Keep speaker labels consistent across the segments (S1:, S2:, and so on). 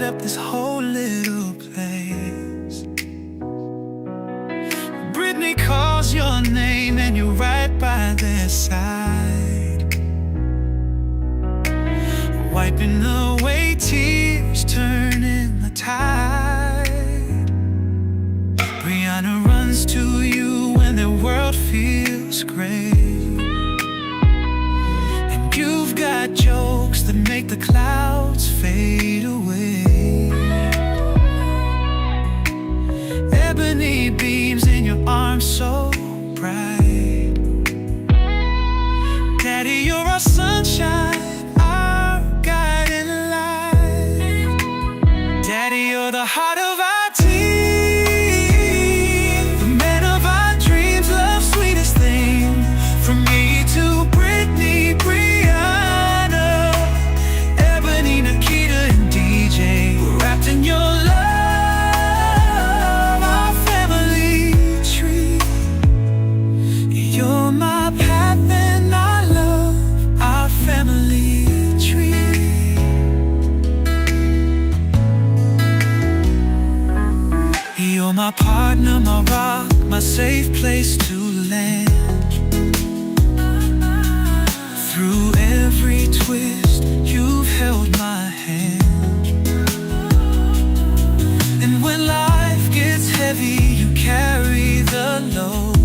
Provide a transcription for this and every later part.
S1: up this whole little place. Brittany calls your name and you're right by their side, wiping away tears, turning the tide. Brianna runs to you when their world feels gray, and you've got jokes that make the clouds fade away. Ebony beams in your arms so bright. Daddy, you're our sunshine, our guiding light. Daddy, you're the heart of our team, the man of our dreams, love's sweetest thing. From me to Brittany, Brianna, Ebony, Nikita, and DJ, we're wrapped in your love, our family tree. You're my path and I love our family tree. You're my partner, my rock, my safe place to land. Through every twist, you've held my hand. And when life gets heavy, you carry the load.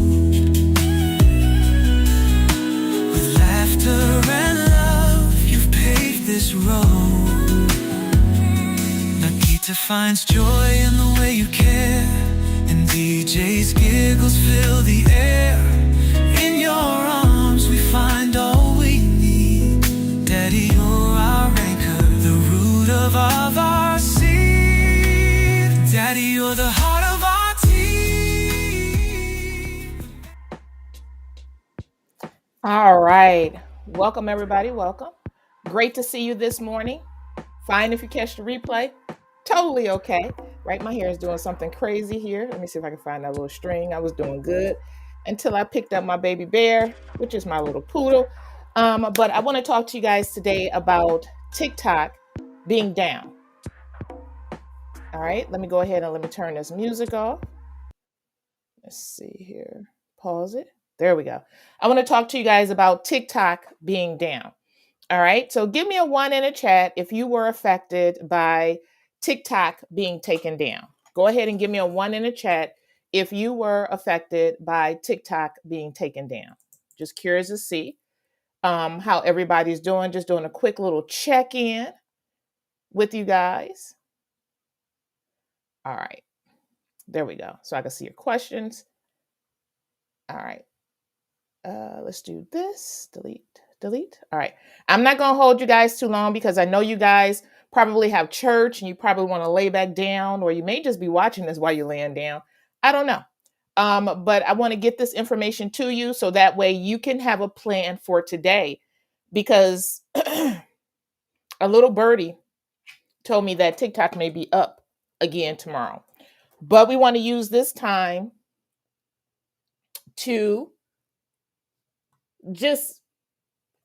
S1: With laughter and love, you've paved this road. Nikita finds joy in the way you care, and DJ's giggles fill the air. In your arms we find all we need. Daddy, you're our anchor, the root of our seed. Daddy, you're the heart of our team.
S2: All right. Welcome, everybody. Welcome. Great to see you this morning. Fine if you catch the replay. Totally okay. Right? My hair is doing something crazy here. Let me see if I can find that little string. I was doing good until I picked up my baby bear, which is my little poodle. But I want to talk to you guys today about TikTok being down. All right. Let me go ahead and let me turn this music off. Let's see here. Pause it. There we go. I want to talk to you guys about TikTok being down. All right. So give me a 1 in a chat if you were affected by TikTok being taken down. Go ahead and give me a 1 in a chat if you were affected by TikTok being taken down. Just curious to see how everybody's doing. Just doing a quick little check-in with you guys. All right. There we go. So I can see your questions. All right. Let's do this. Delete. All right. I'm not going to hold you guys too long because I know you guys probably have church and you probably want to lay back down, or you may just be watching this while you're laying down. I don't know. But I want to get this information to you so that way you can have a plan for today, because a little birdie told me that TikTok may be up again tomorrow. But we want to use this time to just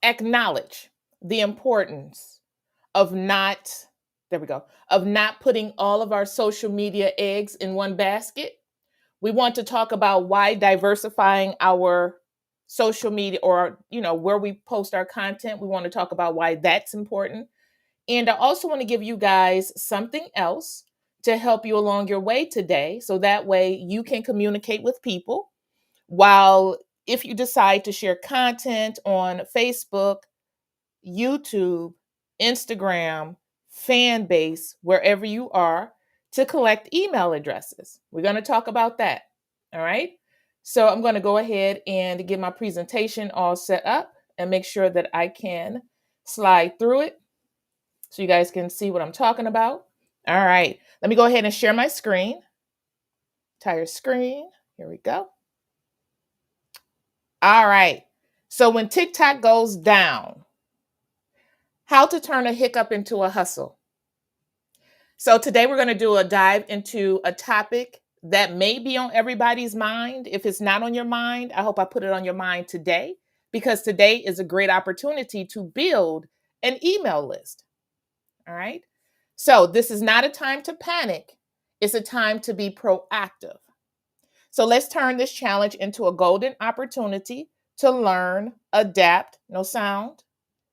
S2: acknowledge the importance of not putting all of our social media eggs in one basket. We want to talk about why diversifying our social media, or where we post our content, we want to talk about why that's important. And I also want to give you guys something else to help you along your way today, so that way you can communicate with people while, if you decide to share content on Facebook, YouTube, Instagram, fan base, wherever you are, to collect email addresses. We're going to talk about that. All right. So I'm going to go ahead and get my presentation all set up and make sure that I can slide through it so you guys can see what I'm talking about. All right. Let me go ahead and share my screen. Entire screen. Here we go. All right. So when TikTok goes down, how to turn a hiccup into a hustle. So today we're going to do a dive into a topic that may be on everybody's mind. If it's not on your mind, I hope I put it on your mind today, because today is a great opportunity to build an email list. All right. So this is not a time to panic. It's a time to be proactive. So let's turn this challenge into a golden opportunity to learn, adapt. No sound.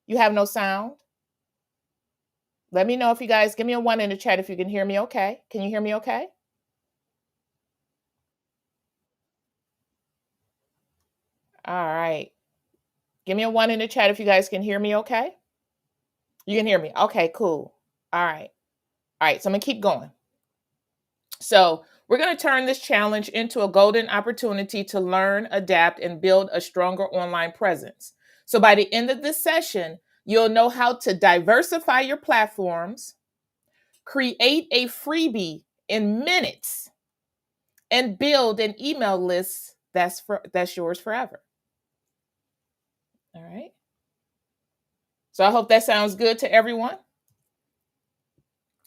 S2: You have no sound. Let me know if you guys give me a 1 in the chat if you can hear me okay. Can you hear me okay? All right. Give me a 1 in the chat if you guys can hear me okay. You can hear me. Okay, cool. All right. All right. So I'm going to keep going. So we're going to turn this challenge into a golden opportunity to learn, adapt, and build a stronger online presence. So by the end of this session, you'll know how to diversify your platforms, create a freebie in minutes, and build an email list that's yours forever. All right. So I hope that sounds good to everyone.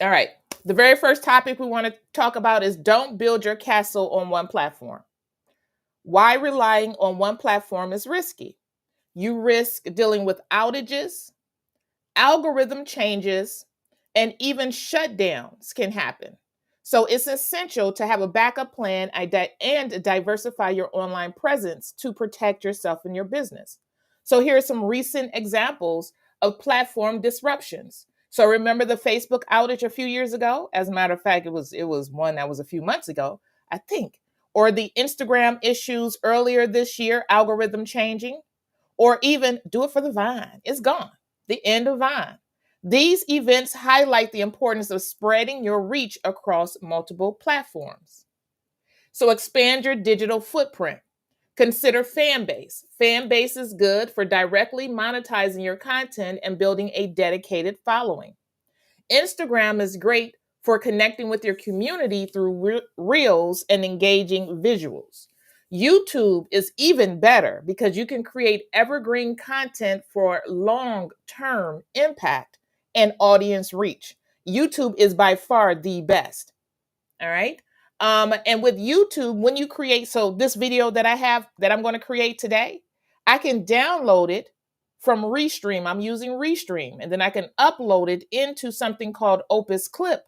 S2: All right. The very first topic we want to talk about is don't build your castle on one platform. Why relying on one platform is risky. You risk dealing with outages, algorithm changes, and even shutdowns can happen. So it's essential to have a backup plan and diversify your online presence to protect yourself and your business. So here are some recent examples of platform disruptions. So remember the Facebook outage a few years ago? As a matter of fact, it was one that was a few months ago, I think. Or the Instagram issues earlier this year, algorithm changing, or even do it for the Vine. It's gone. The end of Vine. These events highlight the importance of spreading your reach across multiple platforms. So expand your digital footprint. Consider fan base. Fan base is good for directly monetizing your content and building a dedicated following. Instagram is great for connecting with your community through reels and engaging visuals. YouTube is even better because you can create evergreen content for long term impact and audience reach. YouTube is by far the best. All right. And with YouTube, when you create, so this video that I have that I'm going to create today, I can download it from Restream. I'm using Restream, and then I can upload it into something called Opus Clip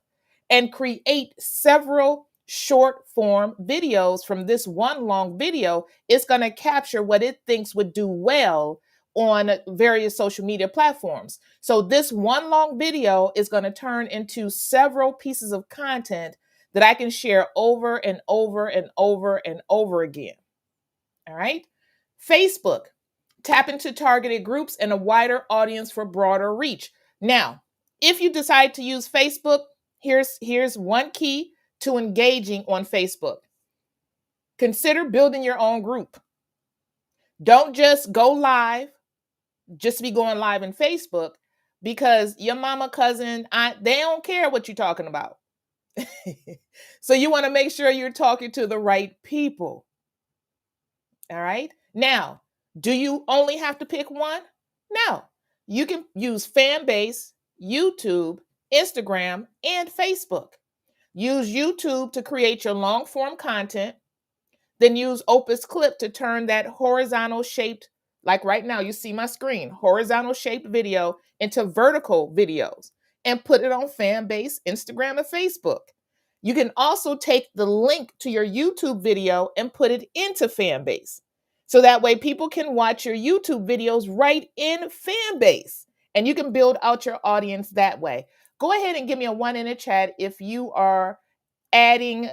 S2: and create several short form videos from this one long video. It's going to capture what it thinks would do well on various social media platforms. So this one long video is going to turn into several pieces of content that I can share over and over and over and over again. All right. Facebook, tap into targeted groups and a wider audience for broader reach. Now, if you decide to use Facebook, here's one key to engaging on Facebook. Consider building your own group. Don't just go live, just be going live in Facebook, because your mama, cousin, aunt, they don't care what you're talking about. So you want to make sure you're talking to the right people. All right. Now, do you only have to pick one? No. You can use Fanbase, YouTube, Instagram, and Facebook. Use YouTube to create your long form content. Then use Opus Clip to turn that horizontal shaped, like right now, you see my screen, horizontal shaped video into vertical videos and put it on Fanbase, Instagram, and Facebook. You can also take the link to your YouTube video and put it into Fanbase. So that way people can watch your YouTube videos right in Fanbase, and you can build out your audience that way. Go ahead and give me a 1 in the chat if you are adding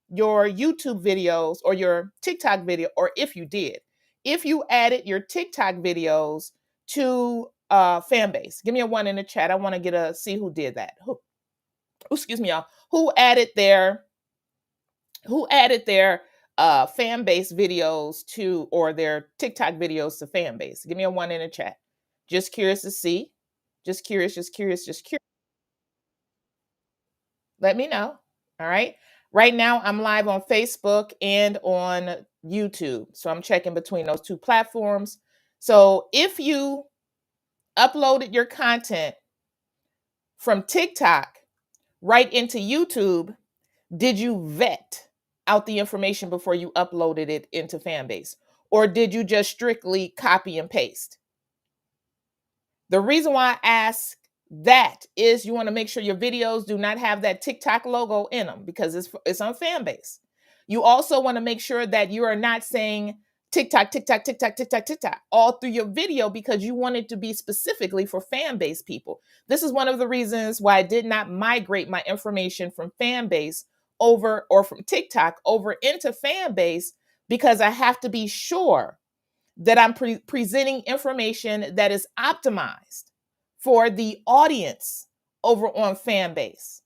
S2: your YouTube videos or your TikTok video, or if you did. If you added your TikTok videos to Fanbase, give me a 1 in the chat. I want to see who did that. Excuse me, y'all. Who added their Fanbase videos to, or their TikTok videos to Fanbase? Give me a 1 in the chat. Just curious to see. Just curious. Let me know. All right. Right now, I'm live on Facebook and on YouTube. So I'm checking between those two platforms. So if you uploaded your content from TikTok right into YouTube, did you vet out the information before you uploaded it into Fanbase? Or did you just strictly copy and paste? The reason why I ask That is, you want to make sure your videos do not have that TikTok logo in them because it's on fan base. You also want to make sure that you are not saying TikTok, TikTok, TikTok, TikTok, TikTok all through your video because you want it to be specifically for fan base people. This is one of the reasons why I did not migrate my information from fan base over or from TikTok over into fan base, because I have to be sure that I'm presenting information that is optimized for the audience over on fan base.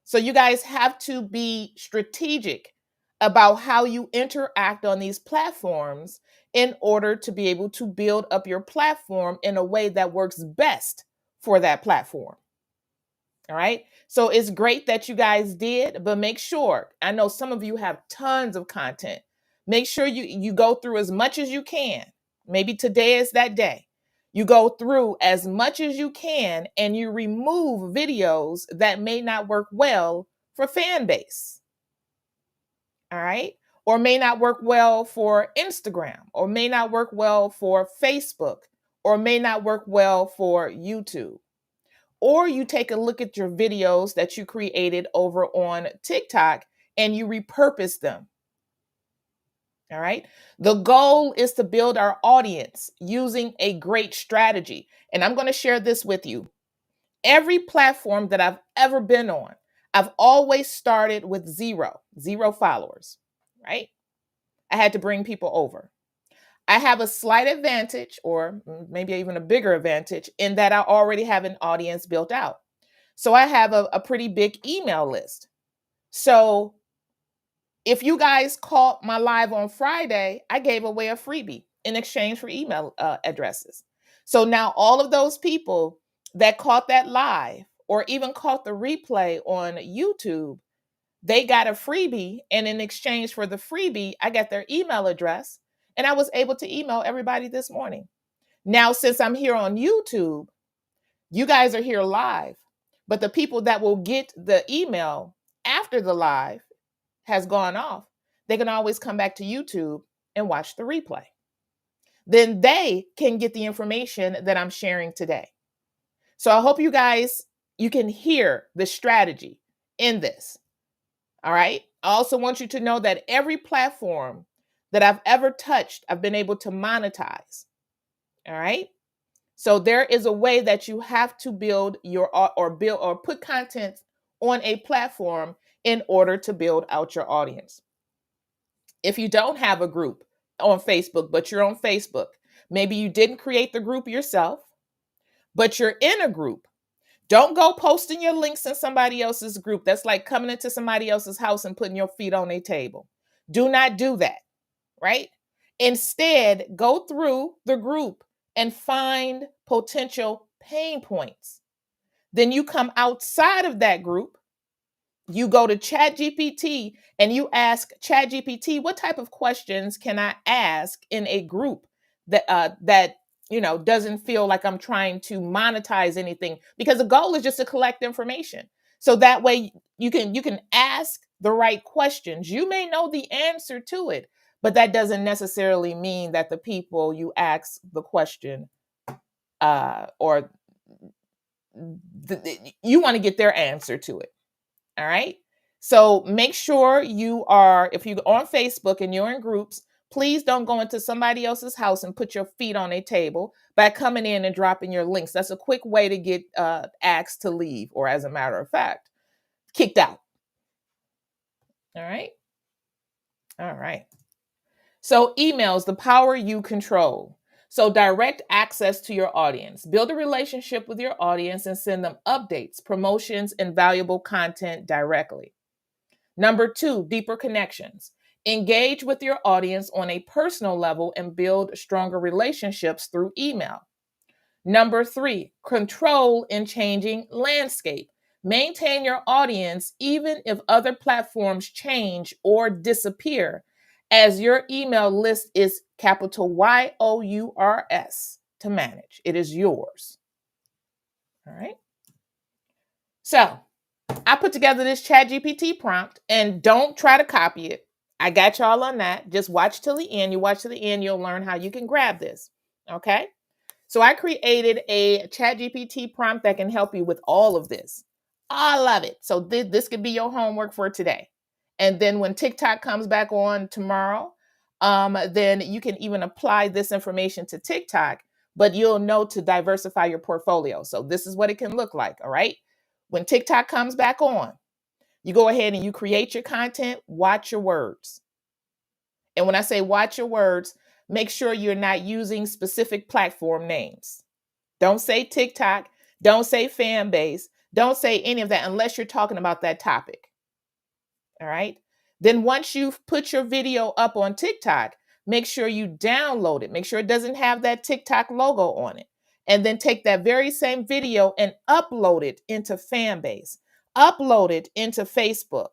S2: So you guys have to be strategic about how you interact on these platforms in order to be able to build up your platform in a way that works best for that platform. All right. So it's great that you guys did, but make sure, I know some of you have tons of content. Make sure you go through as much as you can. Maybe today is that day. You go through as much as you can and you remove videos that may not work well for fan base. All right. Or may not work well for Instagram, or may not work well for Facebook, or may not work well for YouTube. Or you take a look at your videos that you created over on TikTok and you repurpose them. All right. The goal is to build our audience using a great strategy. And I'm going to share this with you. Every platform that I've ever been on, I've always started with zero followers, right? I had to bring people over. I have a slight advantage, or maybe even a bigger advantage, in that I already have an audience built out. So I have a pretty big email list. So if you guys caught my live on Friday, I gave away a freebie in exchange for email addresses. So now all of those people that caught that live or even caught the replay on YouTube, they got a freebie. And in exchange for the freebie, I got their email address. And I was able to email everybody this morning. Now, since I'm here on YouTube, you guys are here live, but the people that will get the email after the live has gone off, they can always come back to YouTube and watch the replay. Then they can get the information that I'm sharing today. So I hope you guys, you can hear the strategy in this. All right. I also want you to know that every platform that I've ever touched, I've been able to monetize. All right. So there is a way that you have to build your or put content on a platform in order to build out your audience. If you don't have a group on Facebook, but you're on Facebook, maybe you didn't create the group yourself, but you're in a group. Don't go posting your links in somebody else's group. That's like coming into somebody else's house and putting your feet on their table. Do not do that, right? Instead, go through the group and find potential pain points. Then you come outside of that group. You go to ChatGPT and you ask ChatGPT, what type of questions can I ask in a group that doesn't feel like I'm trying to monetize anything, because the goal is just to collect information. So that way you can ask the right questions. You may know the answer to it, but that doesn't necessarily mean that the people you ask the question or you want to get their answer to it. All right. So make sure if you're on Facebook and you're in groups, please don't go into somebody else's house and put your feet on a table by coming in and dropping your links. That's a quick way to get asked to leave, or as a matter of fact, kicked out. All right. All right. So emails, the power you control. So direct access to your audience. Build a relationship with your audience and send them updates, promotions, and valuable content directly. Number 2, deeper connections. Engage with your audience on a personal level and build stronger relationships through email. Number 3, control in changing landscape. Maintain your audience even if other platforms change or disappear, as your email list is capital YOURS to manage. It is yours. All right. So I put together this ChatGPT prompt, and don't try to copy it. I got y'all on that. Just watch till the end. You watch till the end, you'll learn how you can grab this. Okay. So I created a ChatGPT prompt that can help you with all of this. I love it. So this could be your homework for today. And then when TikTok comes back on tomorrow, then you can even apply this information to TikTok, but you'll know to diversify your portfolio. So this is what it can look like. All right. When TikTok comes back on, you go ahead and you create your content, watch your words. And when I say watch your words, make sure you're not using specific platform names. Don't say TikTok. Don't say fan base. Don't say any of that unless you're talking about that topic. All right. Then once you've put your video up on TikTok, make sure you download it. Make sure it doesn't have that TikTok logo on it. And then take that very same video and upload it into Fanbase, upload it into Facebook,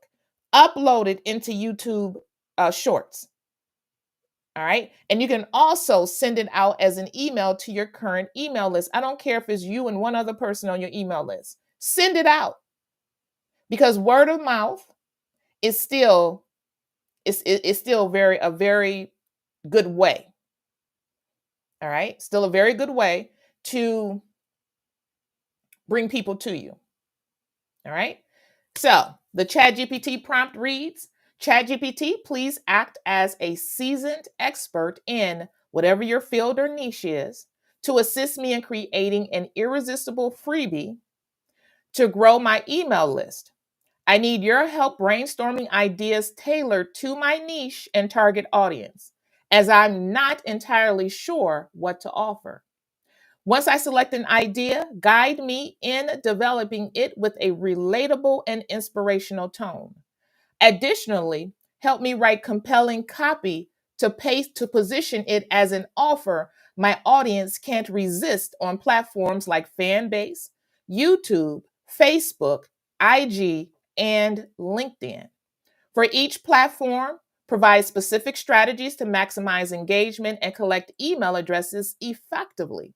S2: upload it into YouTube Shorts. All right. And you can also send it out as an email to your current email list. I don't care if it's you and one other person on your email list. Send it out because word of mouth is still it's still a very good way. All right. Still a very good way to bring people to you. All right. So the ChatGPT prompt reads, ChatGPT, please act as a seasoned expert in whatever your field or niche is to assist me in creating an irresistible freebie to grow my email list. I need your help brainstorming ideas tailored to my niche and target audience, as I'm not entirely sure what to offer. Once I select an idea, guide me in developing it with a relatable and inspirational tone. Additionally, help me write compelling copy to position it as an offer my audience can't resist on platforms like Fanbase, YouTube, Facebook, IG, and LinkedIn. For each platform, provide specific strategies to maximize engagement and collect email addresses effectively.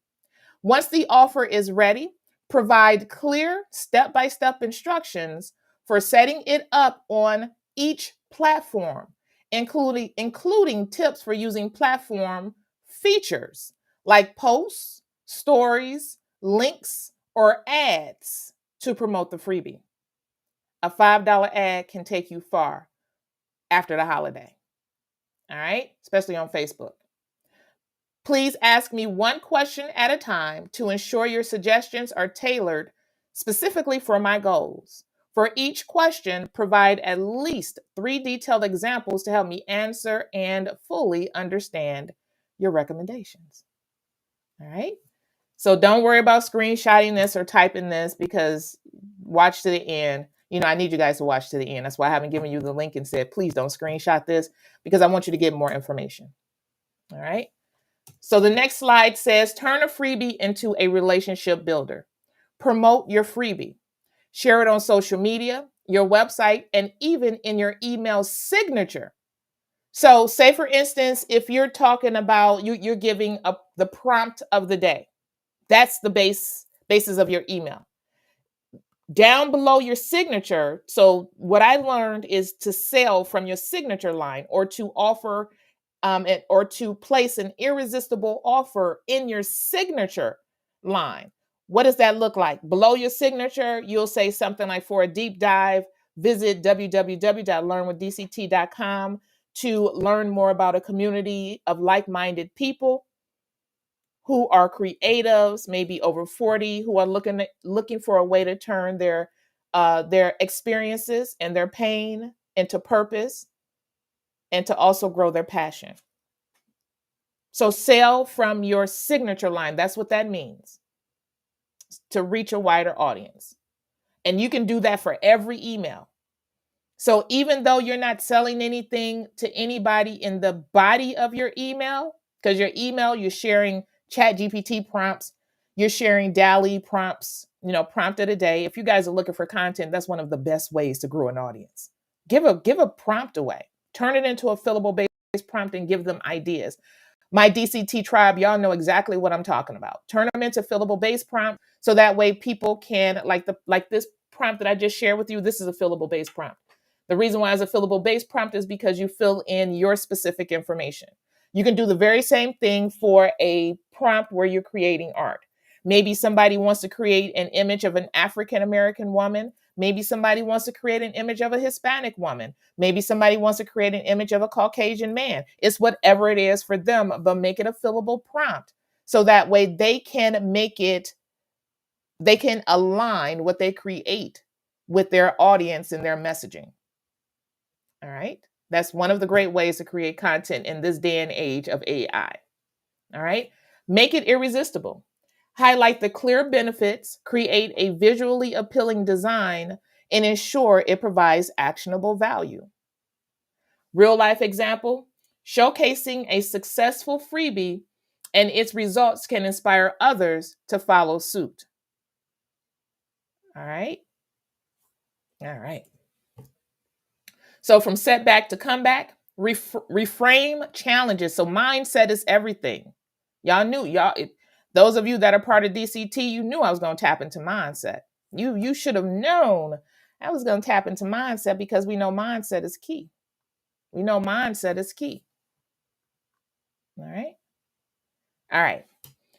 S2: Once the offer is ready, provide clear step-by-step instructions for setting it up on each platform, including tips for using platform features like posts, stories, links, or ads to promote the freebie. A $5 ad can take you far after the holiday. All right, especially on Facebook. Please ask me one question at a time to ensure your suggestions are tailored specifically for my goals. For each question, provide at least 3 detailed examples to help me answer and fully understand your recommendations. All right. So don't worry about screenshotting this or typing this because watch to the end. You know, I need you guys to watch to the end. That's why I haven't given you the link and said, please don't screenshot this because I want you to get more information. All right. So the next slide says, turn a freebie into a relationship builder. Promote your freebie. Share it on social media, your website, and even in your email signature. So say, for instance, if you're talking about, you're giving the prompt of the day. That's the basis of your email. Down below your signature, so what I learned is to sell from your signature line or to offer or to place an irresistible offer in your signature line. What does that look like? Below your signature, you'll say something like, for a deep dive, visit www.learnwithdct.com to learn more about a community of like-minded people who are creatives, maybe over 40, who are looking for a way to turn their experiences and their pain into purpose and to also grow their passion. So sell from your signature line. That's what that means, to reach a wider audience. And you can do that for every email. So even though you're not selling anything to anybody in the body of your email, because your email, you're sharing ChatGPT prompts, you're sharing DALL-E prompts, prompt of the day. If you guys are looking for content, that's one of the best ways to grow an audience. Give a prompt away. Turn it into a fillable based prompt and give them ideas. My DCT tribe, y'all know exactly what I'm talking about. Turn them into fillable base prompt so that way people can, like this prompt that I just shared with you, this is a fillable base prompt. The reason why it's a fillable base prompt is because you fill in your specific information. You can do the very same thing for a prompt where you're creating art. Maybe somebody wants to create an image of an African American woman. Maybe somebody wants to create an image of a Hispanic woman. Maybe somebody wants to create an image of a Caucasian man. It's whatever it is for them, but make it a fillable prompt. So that way they can make it, they can align what they create with their audience and their messaging. All right. That's one of the great ways to create content in this day and age of AI. All right. Make it irresistible. Highlight the clear benefits, create a visually appealing design, and ensure it provides actionable value. Real life example, showcasing a successful freebie and its results can inspire others to follow suit. All right. All right. So from setback to comeback, reframe challenges. So mindset is everything. Y'all knew, those of you that are part of DCT, you knew I was going to tap into mindset. You should have known I was going to tap into mindset because we know mindset is key. We know mindset is key. All right. All right.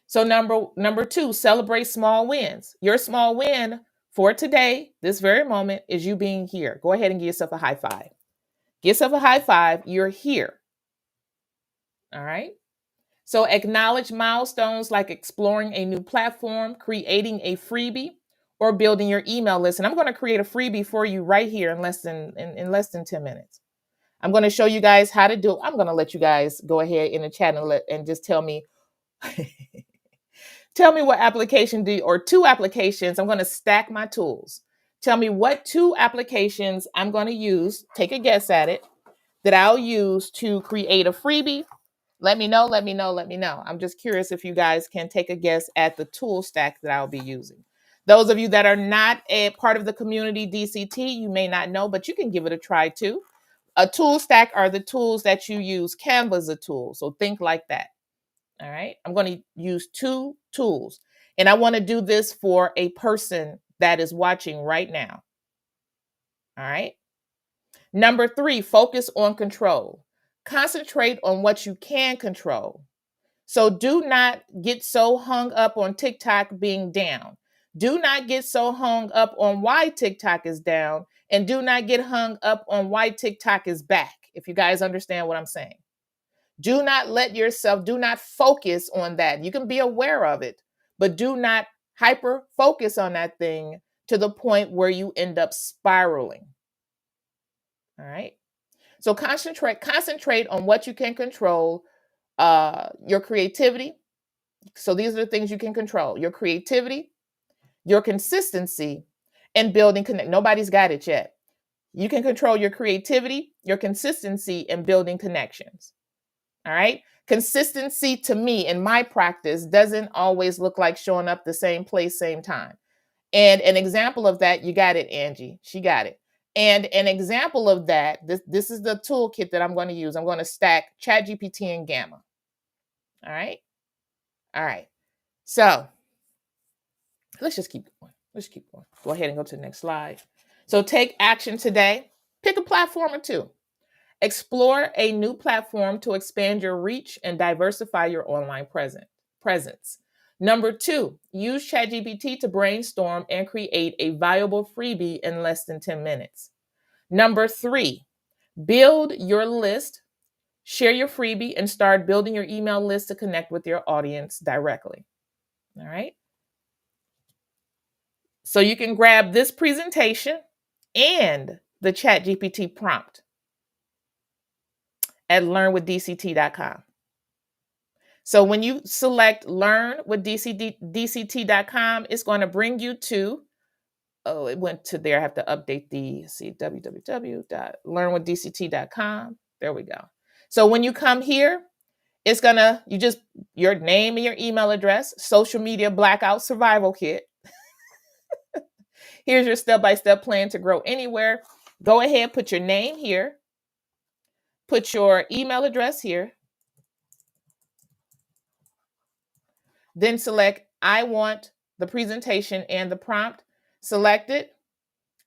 S2: So number 2, celebrate small wins. Your small win for today, this very moment, is you being here. Go ahead and give yourself a high five. Give yourself a high five. You're here. All right. So acknowledge milestones like exploring a new platform, creating a freebie, or building your email list. And I'm going to create a freebie for you right here in less than 10 minutes. I'm going to show you guys how to do it. I'm going to let you guys go ahead in the chat and just tell me tell me what application or 2 applications. I'm going to stack my tools. Tell me what 2 applications I'm going to use. Take a guess at it, that I'll use to create a freebie. Let me know. I'm just curious if you guys can take a guess at the tool stack that I'll be using. Those of you that are not a part of the community DCT, you may not know, but you can give it a try too. A tool stack are the tools that you use. Canva is a tool, so think like that. All right. I'm going to use 2 tools, and I want to do this for a person that is watching right now. All right. Number 3, focus on control. Concentrate on what you can control. So do not get so hung up on TikTok being down. Do not get so hung up on why TikTok is down, and do not get hung up on why TikTok is back, if you guys understand what I'm saying. Do not focus on that. You can be aware of it, but do not hyper focus on that thing to the point where you end up spiraling. All right. So concentrate on what you can control, your creativity. So these are the things you can control: your creativity, your consistency, and building connect. Nobody's got it yet. You can control your creativity, your consistency, and building connections. All right. Consistency to me in my practice doesn't always look like showing up the same place, same time. And an example of that, you got it, Angie. She got it. And an example of that, this is the toolkit that I'm going to use. I'm going to stack ChatGPT and Gamma. All right. All right. So let's just keep going. Go ahead and go to the next slide. So take action today. Pick a platform or 2. Explore a new platform to expand your reach and diversify your online presence. Number 2, use ChatGPT to brainstorm and create a viable freebie in less than 10 minutes. Number 3, build your list, share your freebie, and start building your email list to connect with your audience directly. All right. So you can grab this presentation and the ChatGPT prompt at learnwithdct.com. So when you select learn with dct.com, it's going to bring you to, it went to there. I have to update www.learnwithdct.com. There we go. So when you come here, it's going to, your name and your email address, social media blackout survival kit. Here's your step-by-step plan to grow anywhere. Go ahead, put your name here. Put your email address here. Then select, I want the presentation and the prompt. Select it.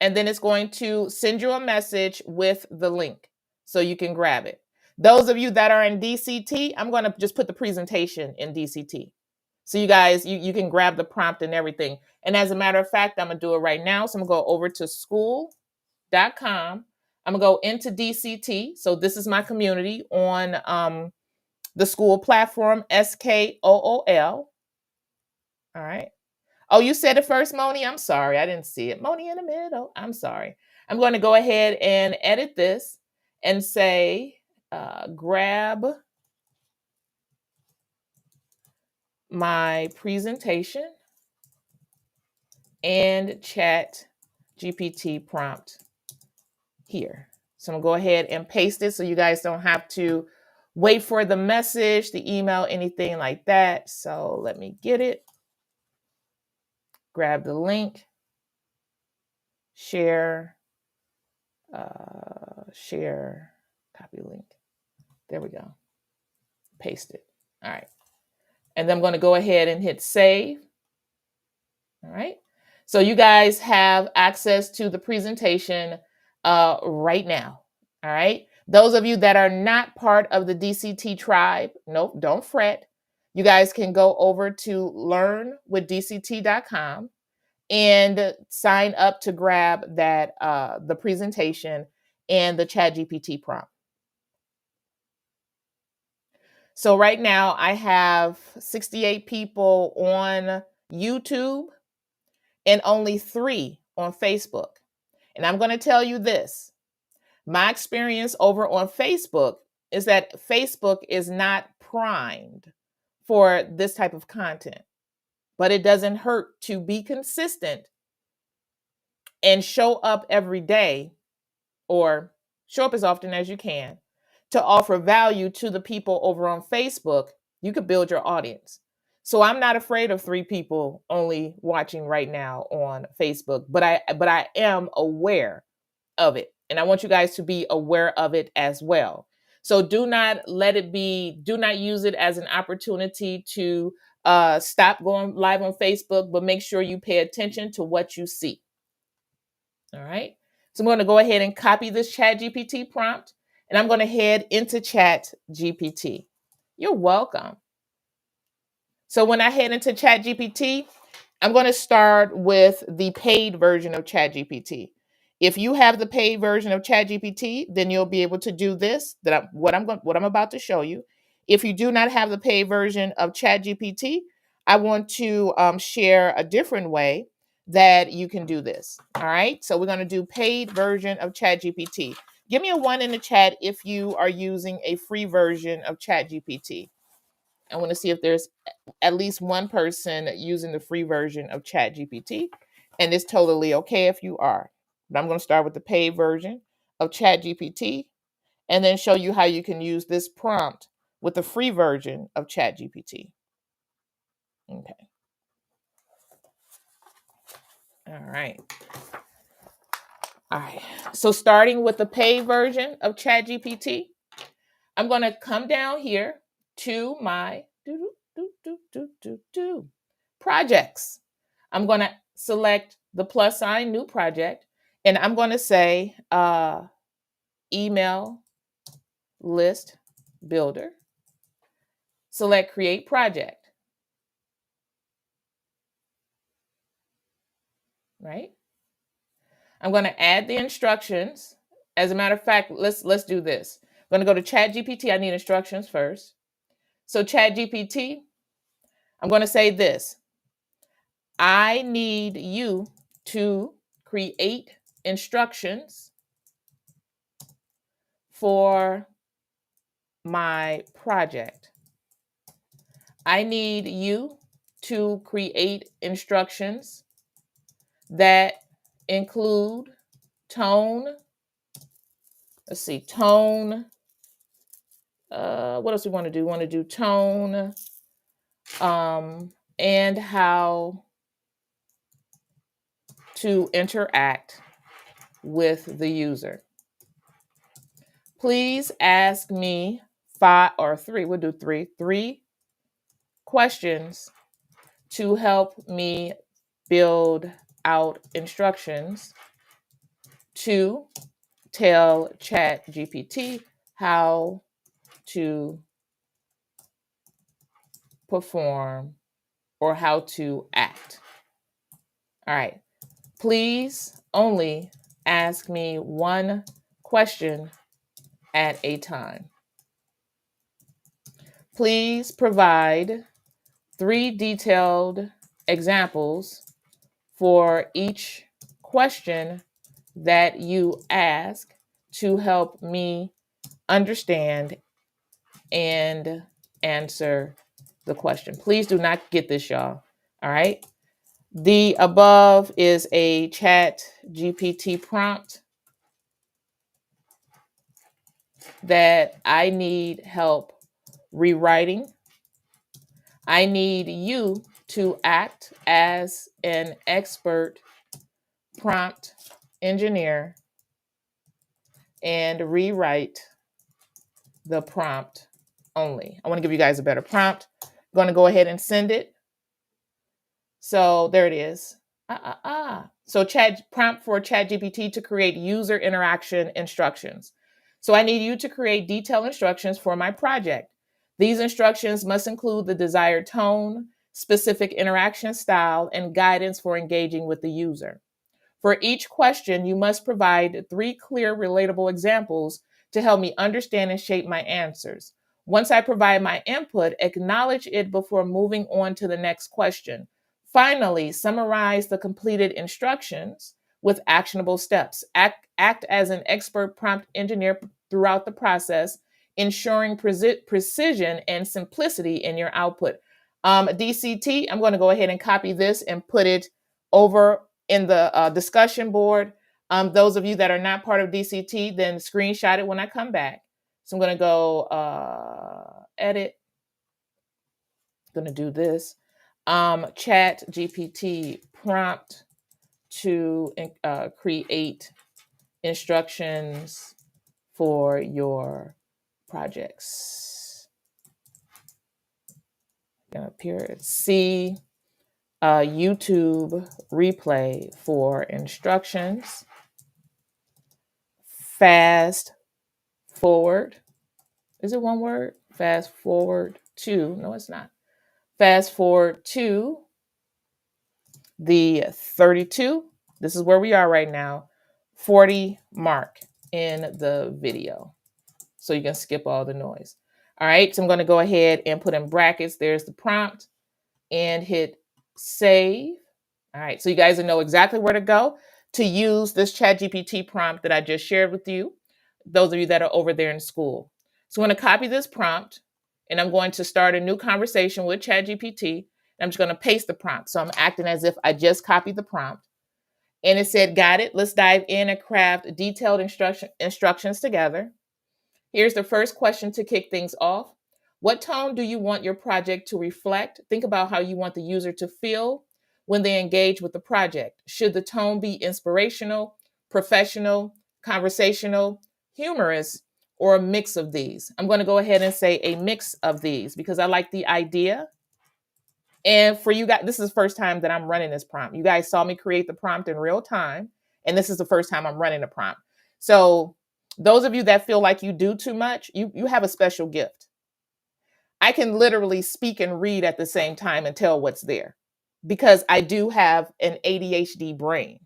S2: And then it's going to send you a message with the link so you can grab it. Those of you that are in DCT, I'm going to just put the presentation in DCT. So you guys, you can grab the prompt and everything. And as a matter of fact, I'm going to do it right now. So I'm going to go over to school.com. I'm going to go into DCT. So this is my community on the school platform, SKOOL. All right. Oh, you said it first, Moni? I'm sorry. I didn't see it. Moni in the middle. I'm sorry. I'm going to go ahead and edit this and say, grab my presentation and chat GPT prompt here. So I'm going to go ahead and paste it so you guys don't have to wait for the message, the email, anything like that. So let me get it. Grab the link, share, share, copy link. There we go. Paste it. All right. And then I'm going to go ahead and hit save. All right. So you guys have access to the presentation right now. All right. Those of you that are not part of the DCT tribe, nope, don't fret. You guys can go over to learnwithdct.com and sign up to grab that the presentation and the ChatGPT prompt. So right now I have 68 people on YouTube and only 3 on Facebook. And I'm going to tell you this. My experience over on Facebook is that Facebook is not primed for this type of content. But it doesn't hurt to be consistent and show up every day, or show up as often as you can, to offer value to the people over on Facebook. You could build your audience. So I'm not afraid of 3 people only watching right now on Facebook, but I am aware of it. And I want you guys to be aware of it as well. So do not use it as an opportunity to stop going live on Facebook, but make sure you pay attention to what you see. All right. So I'm going to go ahead and copy this ChatGPT prompt, and I'm going to head into ChatGPT. You're welcome. So when I head into ChatGPT, I'm going to start with the paid version of ChatGPT. If you have the paid version of ChatGPT, then you'll be able to do this. What I'm about to show you. If you do not have the paid version of ChatGPT, I want to share a different way that you can do this. All right. So we're going to do paid version of ChatGPT. Give me a 1 in the chat if you are using a free version of ChatGPT. I want to see if there's at least one person using the free version of ChatGPT, and it's totally okay if you are. But I'm going to start with the paid version of ChatGPT and then show you how you can use this prompt with the free version of ChatGPT. Okay. All right. All right. So starting with the paid version of ChatGPT, I'm going to come down here to my projects. I'm going to select the plus sign, new project, and I'm going to say email list builder. Select create project. Right? I'm going to add the instructions. As a matter of fact, let's do this. I'm going to go to ChatGPT. I need instructions first. So ChatGPT, I'm going to say this. I need you to create instructions for my project. I need you to create instructions that include tone. Let's see, tone. What else we want to do? We want to do tone and how to interact with the user. Please ask me 5 or 3, we'll do 3 questions to help me build out instructions to tell ChatGPT how to perform or how to act. All right. Please only ask me one question at a time. Please provide 3 detailed examples for each question that you ask to help me understand and answer the question. Please do not get this, y'all. All right. The above is a ChatGPT prompt that I need help rewriting. I need you to act as an expert prompt engineer and rewrite the prompt only. I want to give you guys a better prompt. I'm going to go ahead and send it. So there it is. So prompt for ChatGPT to create user interaction instructions. So I need you to create detailed instructions for my project. These instructions must include the desired tone, specific interaction style, and guidance for engaging with the user. For each question, you must provide 3 clear, relatable examples to help me understand and shape my answers. Once I provide my input, acknowledge it before moving on to the next question. Finally, summarize the completed instructions with actionable steps. Act as an expert prompt engineer throughout the process, ensuring precision and simplicity in your output. DCT, I'm going to go ahead and copy this and put it over in the discussion board. Those of you that are not part of DCT, then screenshot it when I come back. So I'm going to go edit. I'm going to do this. Chat GPT prompt to create instructions for your projects. Up here, see YouTube replay for instructions. Fast forward. Is it one word? Fast forward to, no, it's not. Fast forward to the 32. This is where we are right now. 40 mark in the video. So you can skip all the noise. All right. So I'm going to go ahead and put in brackets. There's the prompt and hit save. All right. So you guys will know exactly where to go to use this ChatGPT prompt that I just shared with you. Those of you that are over there in school. So I'm going to copy this prompt and I'm going to start a new conversation with ChatGPT. I'm just going to paste the prompt. So I'm acting as if I just copied the prompt. And it said, got it. Let's dive in and craft detailed instructions together. Here's the first question to kick things off. What tone do you want your project to reflect? Think about how you want the user to feel when they engage with the project. Should the tone be inspirational, professional, conversational, humorous, or a mix of these? I'm going to go ahead and say a mix of these because I like the idea. And for you guys, this is the first time that I'm running this prompt. You guys saw me create the prompt in real time. And this is the first time I'm running the prompt. So those of you that feel like you do too much, you have a special gift. I can literally speak and read at the same time and tell what's there because I do have an ADHD brain.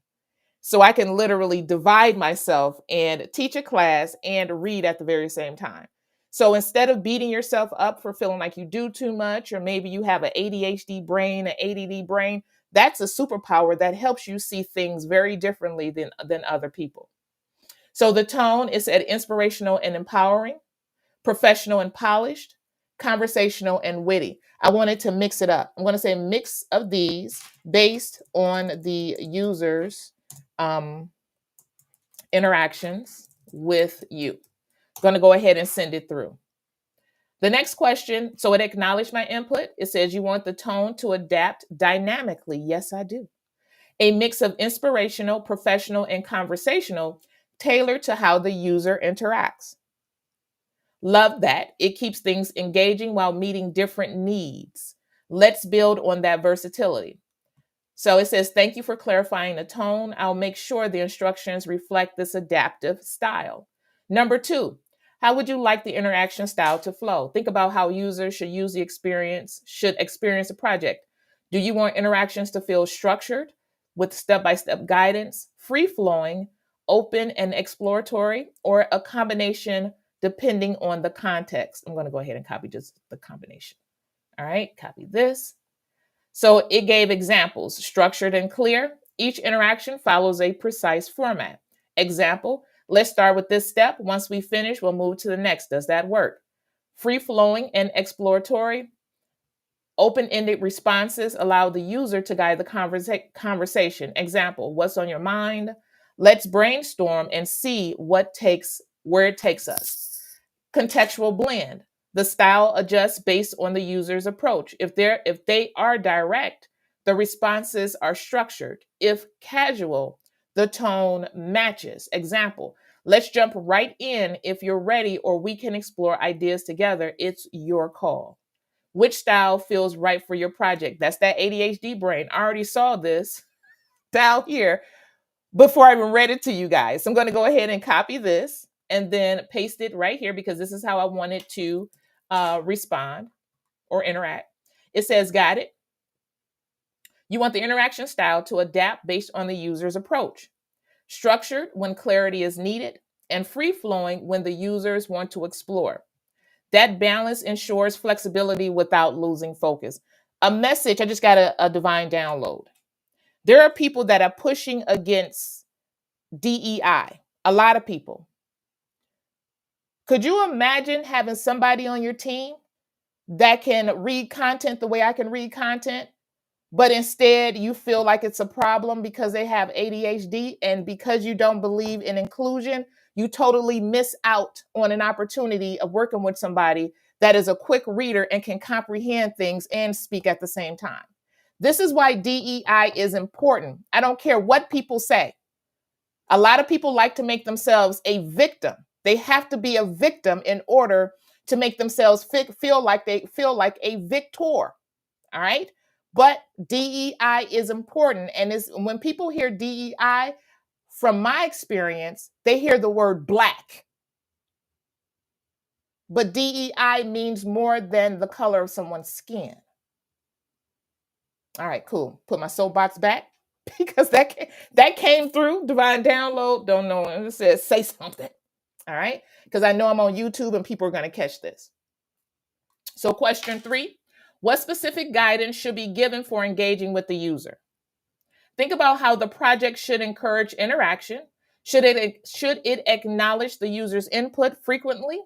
S2: So I can literally divide myself and teach a class and read at the very same time. So instead of beating yourself up for feeling like you do too much, or maybe you have an ADHD brain, an ADD brain, that's a superpower that helps you see things very differently than other people. So the tone is at inspirational and empowering, professional and polished, conversational and witty. I wanted to mix it up. I'm going to say mix of these based on the user's interactions with you. I'm going to go ahead and send it through. The next question, so it acknowledged my input. It says you want the tone to adapt dynamically. Yes, I do. A mix of inspirational, professional, and conversational, tailored to how the user interacts. Love that. It keeps things engaging while meeting different needs. Let's build on that versatility. So it says, thank you for clarifying the tone. I'll make sure the instructions reflect this adaptive style. Number 2, How would you like the interaction style to flow? Think about how users should experience a project. Do you want interactions to feel structured with step-by-step guidance, free-flowing, open and exploratory, or a combination depending on the context? I'm going to go ahead and copy just the combination. All right, copy this. So it gave examples, structured and clear. Each interaction follows a precise format. Example, let's start with this step. Once we finish, we'll move to the next. Does that work? Free flowing and exploratory. Open-ended responses allow the user to guide the conversation. Example, what's on your mind? Let's brainstorm and see where it takes us. Contextual blend. The style adjusts based on the user's approach. If they are direct, the responses are structured. If casual, the tone matches. Example, let's jump right in if you're ready, or we can explore ideas together. It's your call. Which style feels right for your project? That's that ADHD brain. I already saw this style here before I even read it to you guys. So I'm going to go ahead and copy this and then paste it right here because this is how I want it to respond or interact. It says, got it. You want the interaction style to adapt based on the user's approach. Structured when clarity is needed, and free-flowing when the users want to explore. That balance ensures flexibility without losing focus. A message, I just got a divine download. There are people that are pushing against DEI. A lot of people. Could you imagine having somebody on your team that can read content the way I can read content, but instead you feel like it's a problem because they have ADHD, and because you don't believe in inclusion, you totally miss out on an opportunity of working with somebody that is a quick reader and can comprehend things and speak at the same time. This is why DEI is important. I don't care what people say. A lot of people like to make themselves a victim. They have to be a victim in order to make themselves feel like a victor. All right? But DEI is important. And when people hear DEI, from my experience, they hear the word black. But DEI means more than the color of someone's skin. All right, cool. Put my soapbox back because that came through. Divine download. Don't know. It says say something. All right, because I know I'm on YouTube and people are going to catch this. So question 3, what specific guidance should be given for engaging with the user? Think about how the project should encourage interaction. Should it acknowledge the user's input frequently,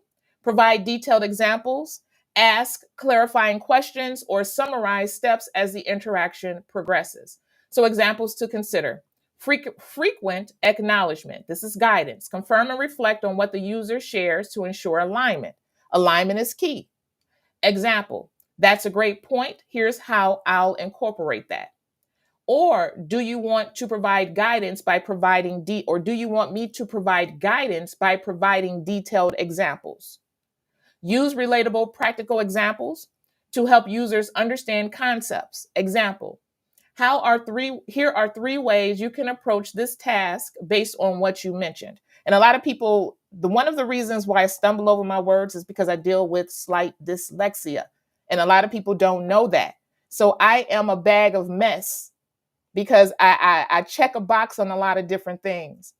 S2: provide detailed examples, ask clarifying questions, or summarize steps as the interaction progresses? So examples to consider. Frequent acknowledgement. This is guidance. Confirm and reflect on what the user shares to ensure alignment. Alignment is key. Example, that's a great point. Here's how I'll incorporate that. Or do you want to provide guidance by providing do you want me to provide guidance by providing detailed examples? Use relatable practical examples to help users understand concepts. Example, here are 3 ways you can approach this task based on what you mentioned. And a lot of people, one of the reasons why I stumble over my words is because I deal with slight dyslexia. And a lot of people don't know that. So I am a bag of mess because I check a box on a lot of different things.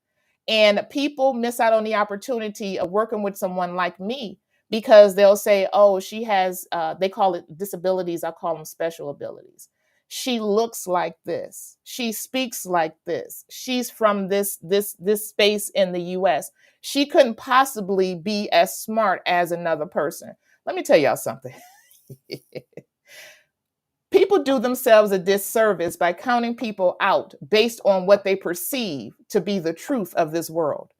S2: And people miss out on the opportunity of working with someone like me because they'll say, oh, she has, they call it disabilities. I call them special abilities. She looks like this. She speaks like this. She's from this space in the US. She couldn't possibly be as smart as another person. Let me tell y'all something. People do themselves a disservice by counting people out based on what they perceive to be the truth of this world.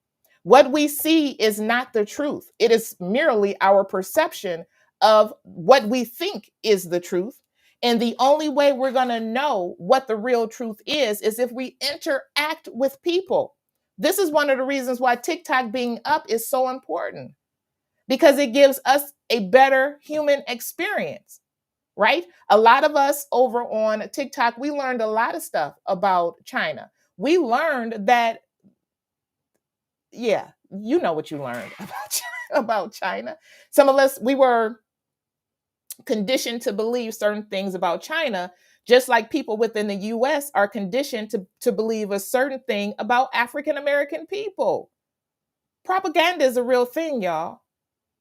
S2: What we see is not the truth. It is merely our perception of what we think is the truth. And the only way we're going to know what the real truth is if we interact with people. This is one of the reasons why TikTok being up is so important, because it gives us a better human experience, right? A lot of us over on TikTok, we learned a lot of stuff about China. We learned that, yeah, you know what you learned about China. about China. Some of us, we were conditioned to believe certain things about China, just like people within the US are conditioned to believe a certain thing about African American people. Propaganda is a real thing, y'all.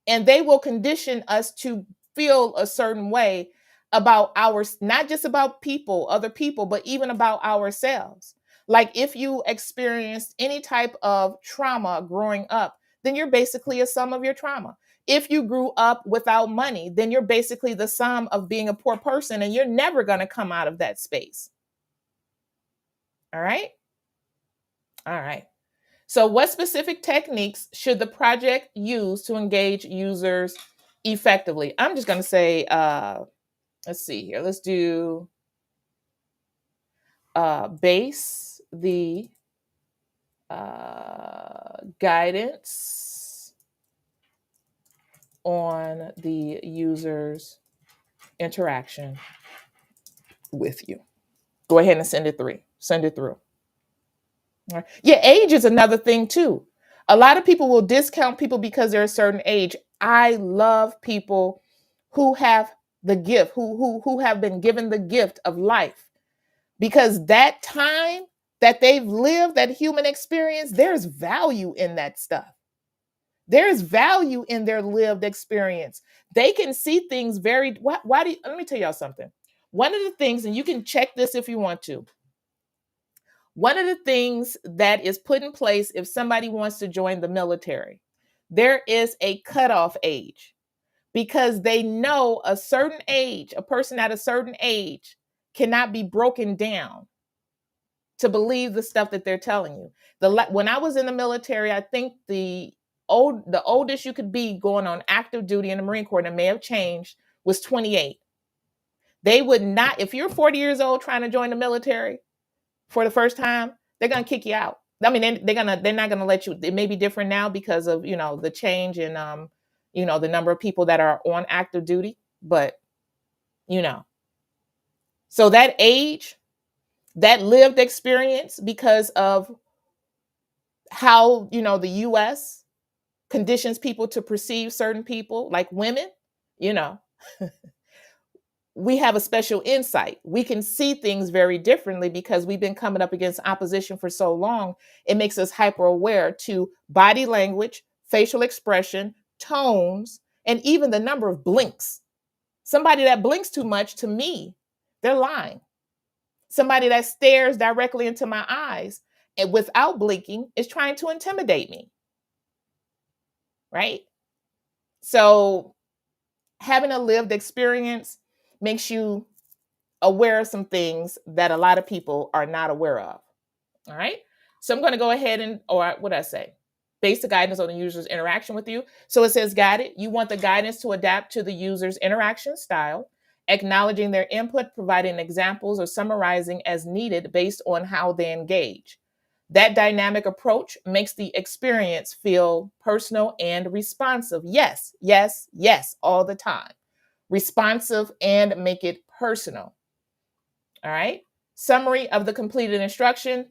S2: And they will condition us to feel a certain way about not just about people, other people, but even about ourselves. Like if you experienced any type of trauma growing up, then you're basically a sum of your trauma. If you grew up without money, then you're basically the sum of being a poor person, and you're never going to come out of that space. All right. All right. So, what specific techniques should the project use to engage users effectively? I'm just going to say, let's see here. Let's do base the guidance on the user's interaction with you. Go ahead and send it through. Send it through. All right. Yeah, age is another thing too. A lot of people will discount people because they're a certain age. I love people who have the gift, who have been given the gift of life, because that time that they've lived, that human experience, there's value in that stuff. There's value in their lived experience. They can see things very. Why do you, let me tell y'all something. One of the things, and you can check this if you want to. One of the things that is put in place if somebody wants to join the military, there is a cutoff age, because they know a certain age, a person at a certain age cannot be broken down to believe the stuff that they're telling you. When I was in the military, I think the oldest you could be going on active duty in the Marine Corps, and it may have changed, was 28. They would not, if you're 40 years old trying to join the military for the first time, they're gonna kick you out. I mean, they're not gonna let you. It may be different now because of the change in the number of people that are on active duty, but you know, so that age, that lived experience, because of how the US conditions people to perceive certain people, like women, you know, we have a special insight. We can see things very differently because we've been coming up against opposition for so long. It makes us hyper aware to body language, facial expression, tones, and even the number of blinks. Somebody that blinks too much, to me, they're lying. Somebody that stares directly into my eyes and without blinking is trying to intimidate me. Right? So having a lived experience makes you aware of some things that a lot of people are not aware of. All right. So I'm going to go ahead and, or what did I say? Base the guidance on the user's interaction with you. So it says guided. You want the guidance to adapt to the user's interaction style, acknowledging their input, providing examples, or summarizing as needed based on how they engage. That dynamic approach makes the experience feel personal and responsive. Yes, yes, yes, all the time. Responsive and make it personal. All right. Summary of the completed instructions.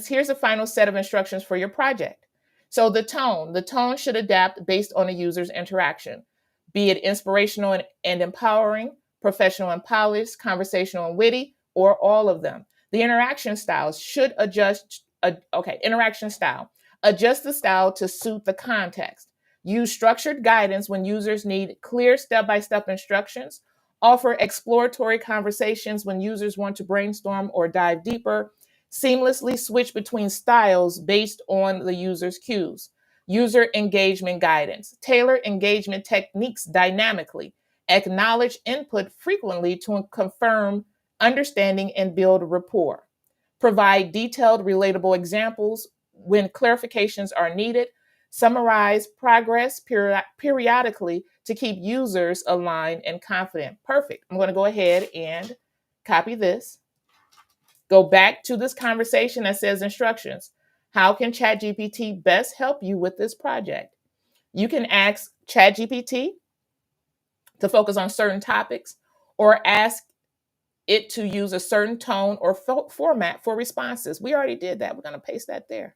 S2: Here's the final set of instructions for your project. So the tone should adapt based on the user's interaction, be it inspirational and empowering, professional and polished, conversational and witty, or all of them. The interaction styles should adjust. Interaction style. Adjust the style to suit the context. Use structured guidance when users need clear step-by-step instructions. Offer exploratory conversations when users want to brainstorm or dive deeper. Seamlessly switch between styles based on the user's cues. User engagement guidance. Tailor engagement techniques dynamically. Acknowledge input frequently to confirm understanding and build rapport. Provide detailed, relatable examples when clarifications are needed. Summarize progress periodically to keep users aligned and confident. Perfect. I'm going to go ahead and copy this. Go back to this conversation that says instructions. How can ChatGPT best help you with this project? You can ask ChatGPT to focus on certain topics, or ask it to use a certain tone or format for responses. We already did that. We're going to paste that there.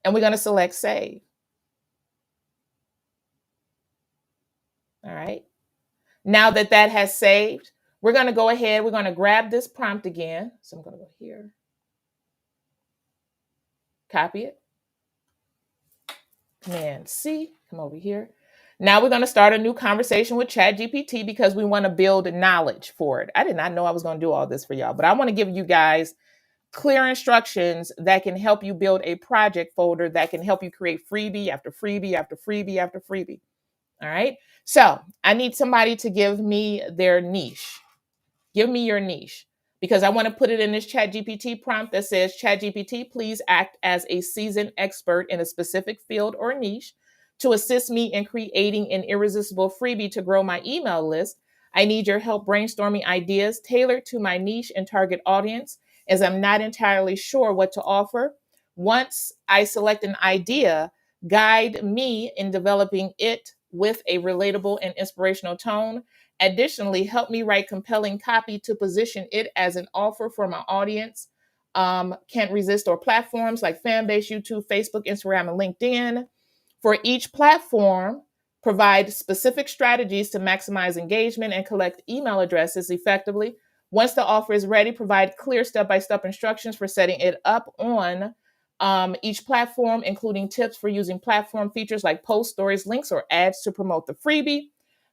S2: And we're going to select save. All right. Now that that has saved, we're going to go ahead. We're going to grab this prompt again. So I'm going to go here, copy it, Command C, come over here. Now we're going to start a new conversation with ChatGPT because we want to build knowledge for it. I did not know I was going to do all this for y'all, but I want to give you guys clear instructions that can help you build a project folder that can help you create freebie after freebie after freebie after freebie. All right. So I need somebody to give me their niche. Give me your niche because I want to put it in this ChatGPT prompt that says, ChatGPT, please act as a seasoned expert in a specific field or niche to assist me in creating an irresistible freebie to grow my email list. I need your help brainstorming ideas tailored to my niche and target audience, as I'm not entirely sure what to offer. Once I select an idea, guide me in developing it with a relatable and inspirational tone. Additionally, help me write compelling copy to position it as an offer for my audience. Can't resist or platforms like Fanbase, YouTube, Facebook, Instagram, and LinkedIn. For each platform, provide specific strategies to maximize engagement and collect email addresses effectively. Once the offer is ready, provide clear step-by-step instructions for setting it up on each platform, including tips for using platform features like post, stories, links, or ads to promote the freebie.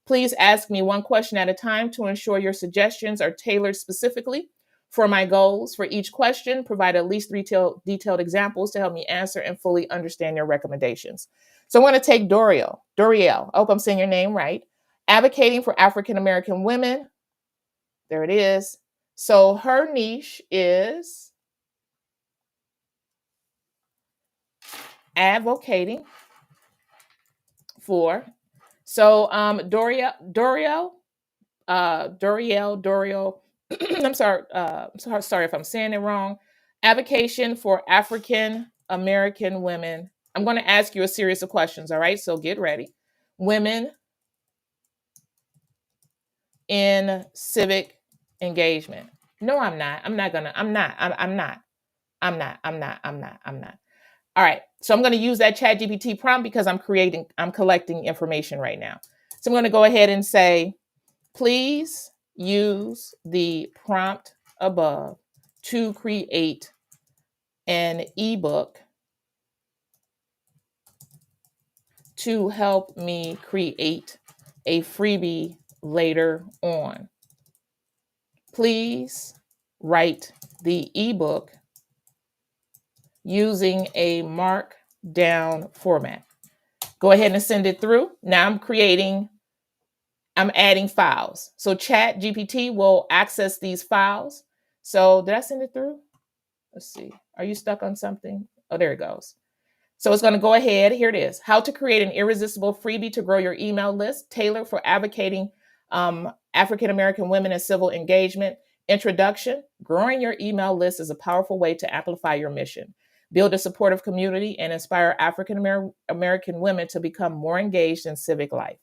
S2: Please ask me one question at a time to ensure your suggestions are tailored specifically for my goals. For each question, provide at least three detailed examples to help me answer and fully understand your recommendations. So I'm going to take Doriel. Doriel, I hope I'm saying your name right. Advocating for African American women. There it is. So her niche is advocating for. So Doriel, I'm sorry if I'm saying it wrong. Advocation for African American women. I'm going to ask you a series of questions. All right, so get ready. Women in civic engagement. No, I'm not. I'm not gonna. I'm not. I'm not. I'm not. I'm not. I'm not. I'm not. All right. So I'm going to use that ChatGPT prompt because I'm collecting information right now. So I'm going to go ahead and say, please use the prompt above to create an ebook to help me create a freebie later on. Please write the ebook using a markdown format. Go ahead and send it through. Now I'm adding files. So ChatGPT will access these files. So did I send it through? Let's see. Are you stuck on something? Oh, there it goes. So it's going to go ahead. Here it is. How to create an irresistible freebie to grow your email list, tailored for advocating African American women in civil engagement. Introduction. Growing your email list is a powerful way to amplify your mission. Build a supportive community and inspire African American women to become more engaged in civic life.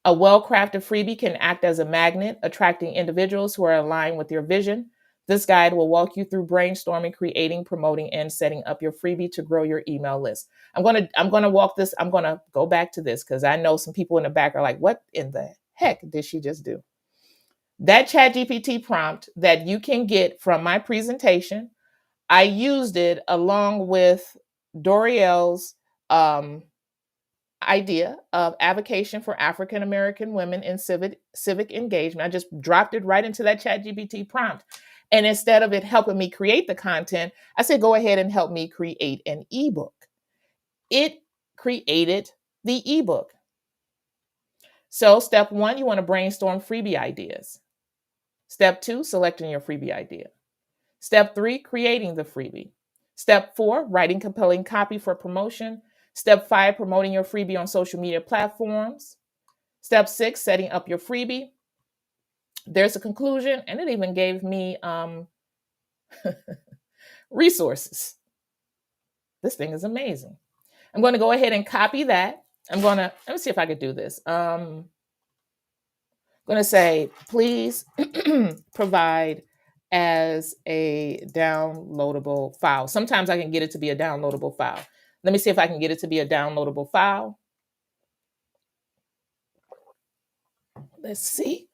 S2: A well-crafted freebie can act as a magnet, attracting individuals who are aligned with your vision. This guide will walk you through brainstorming, creating, promoting, and setting up your freebie to grow your email list. I'm gonna go back to this because I know some people in the back are like, what in the heck did she just do? That ChatGPT prompt that you can get from my presentation, I used it along with Doriel's idea of advocation for African American women in civic engagement. I just dropped it right into that ChatGPT prompt. And instead of it helping me create the content, I said, go ahead and help me create an ebook. It created the ebook. So step 1, you want to brainstorm freebie ideas. Step 2, selecting your freebie idea. Step 3, creating the freebie. Step 4, writing compelling copy for promotion. Step 5, promoting your freebie on social media platforms. Step 6, setting up your freebie. There's a conclusion, and it even gave me resources. This thing is amazing. I'm going to go ahead and copy that. Let me see if I could do this. I'm going to say, please provide as a downloadable file. Sometimes I can get it to be a downloadable file. Let me see if I can get it to be a downloadable file. Let's see.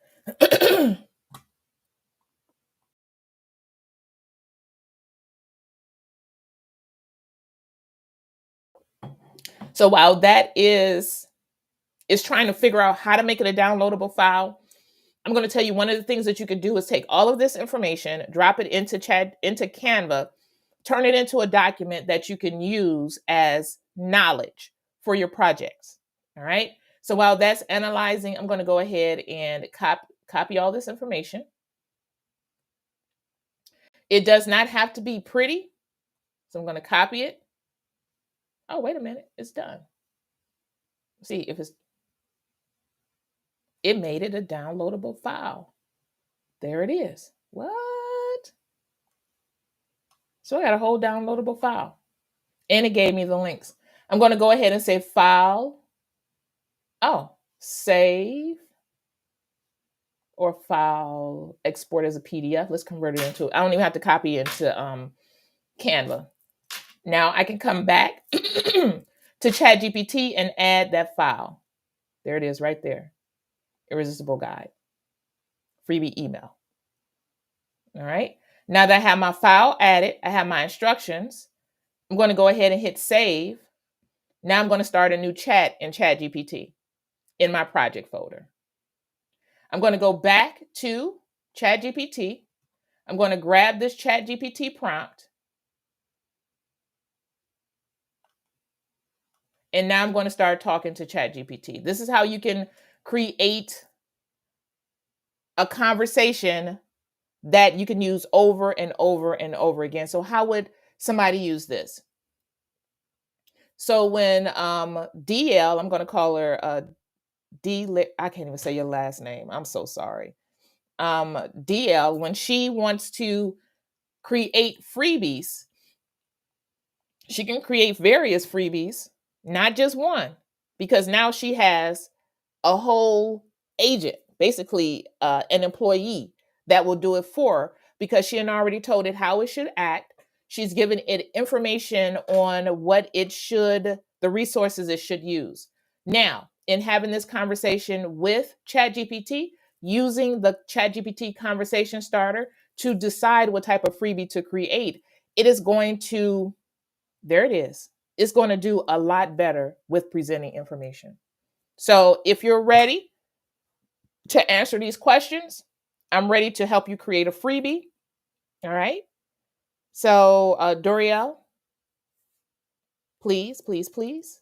S2: So while that is trying to figure out how to make it a downloadable file, I'm going to tell you one of the things that you could do is take all of this information, drop it into Canva, turn it into a document that you can use as knowledge for your projects. All right. So while that's analyzing, I'm going to go ahead and copy all this information. It does not have to be pretty. So I'm going to copy it. Oh, wait a minute. It's done. See if it made it a downloadable file. There it is. What? So I got a whole downloadable file. And it gave me the links. I'm going to go ahead and say file. Oh, save or file export as a PDF. Let's convert it into, I don't even have to copy into Canva. Now I can come back to ChatGPT and add that file. There it is right there. Irresistible guide. Freebie email. All right. Now that I have my file added, I have my instructions. I'm going to go ahead and hit save. Now I'm going to start a new chat in ChatGPT in my project folder. I'm going to go back to ChatGPT. I'm going to grab this ChatGPT prompt. And now I'm going to start talking to ChatGPT. This is how you can create a conversation that you can use over and over and over again. So how would somebody use this? So when DL, I'm going to call her I can't even say your last name. I'm so sorry. DL, when she wants to create freebies, she can create various freebies, not just one, because now she has a whole agent, basically an employee that will do it for her because she had already told it how it should act. She's given it information on what it should, the resources it should use. Now, in having this conversation with ChatGPT, using the ChatGPT conversation starter to decide what type of freebie to create, it is going to, there it is. It's going to do a lot better with presenting information. So if you're ready to answer these questions, I'm ready to help you create a freebie. All right. So Doriel, please, please, please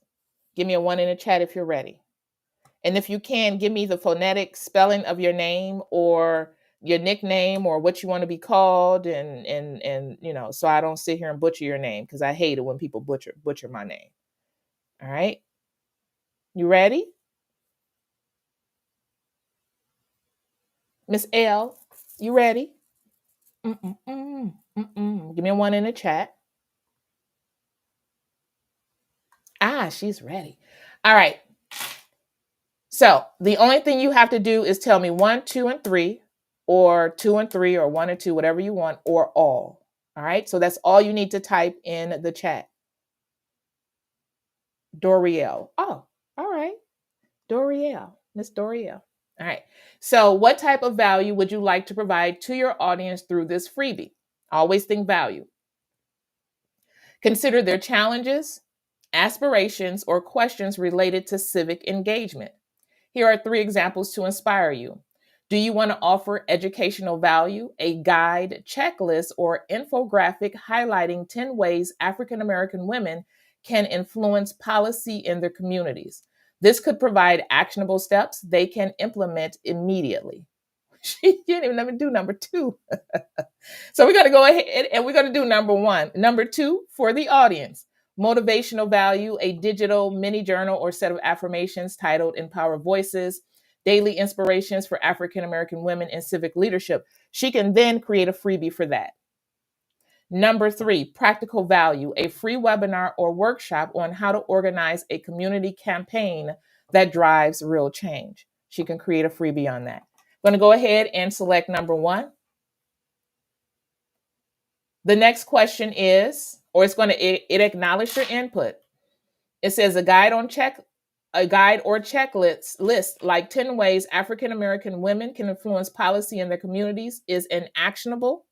S2: give me a 1 in the chat if you're ready. And if you can, give me the phonetic spelling of your name or your nickname or what you want to be called, and you know, so I don't sit here and butcher your name, because I hate it when people butcher my name. All right. You ready? Miss L, you ready? Give me a 1 in the chat. Ah, she's ready. All right. So the only thing you have to do is tell me 1, 2, and 3, or 2 and 3, or 1 and 2, whatever you want, or all. All right. So that's all you need to type in the chat. Doriel. Oh, all right. Doriel. Miss Doriel. All right. So what type of value would you like to provide to your audience through this freebie? Always think value. Consider their challenges, aspirations, or questions related to civic engagement. Here are 3 examples to inspire you. Do you want to offer educational value, a guide, checklist, or infographic highlighting 10 ways African American women can influence policy in their communities? This could provide actionable steps they can implement immediately. She didn't even let me do number 2. So we're going to go ahead and we're going to do number 1. Number 2, for the audience, motivational value, a digital mini journal or set of affirmations titled Empower Voices, daily inspirations for African American women in civic leadership. She can then create a freebie for that. Number 3, practical value, a free webinar or workshop on how to organize a community campaign that drives real change. She can create a freebie on that. I'm going to go ahead and select number 1. The next question is, or it's going to, it acknowledge your input. It says a guide on A guide or checklist list like 10 ways African American women can influence policy in their communities is an actionable,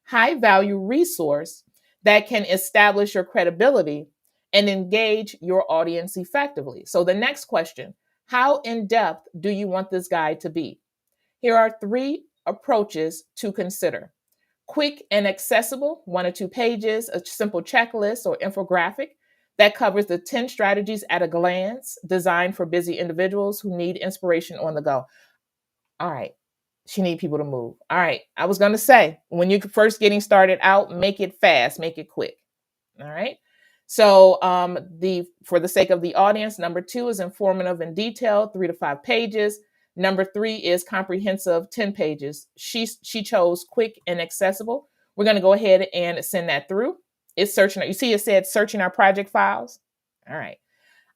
S2: high value resource that can establish your credibility and engage your audience effectively. So, the next question: how in depth do you want this guide to be? Here are three approaches to consider: quick and accessible, 1 or 2 pages, a simple checklist or infographic that covers the 10 strategies at a glance, designed for busy individuals who need inspiration on the go. All right. She need people to move. All right. I was going to say, when you're first getting started out, make it fast, make it quick. All right. So, the for the sake of the audience, number 2 is informative and detailed, 3 to 5 pages. Number 3 is comprehensive, 10 pages. She chose quick and accessible. We're going to go ahead and send that through. It's searching. You see, it said searching our project files. All right.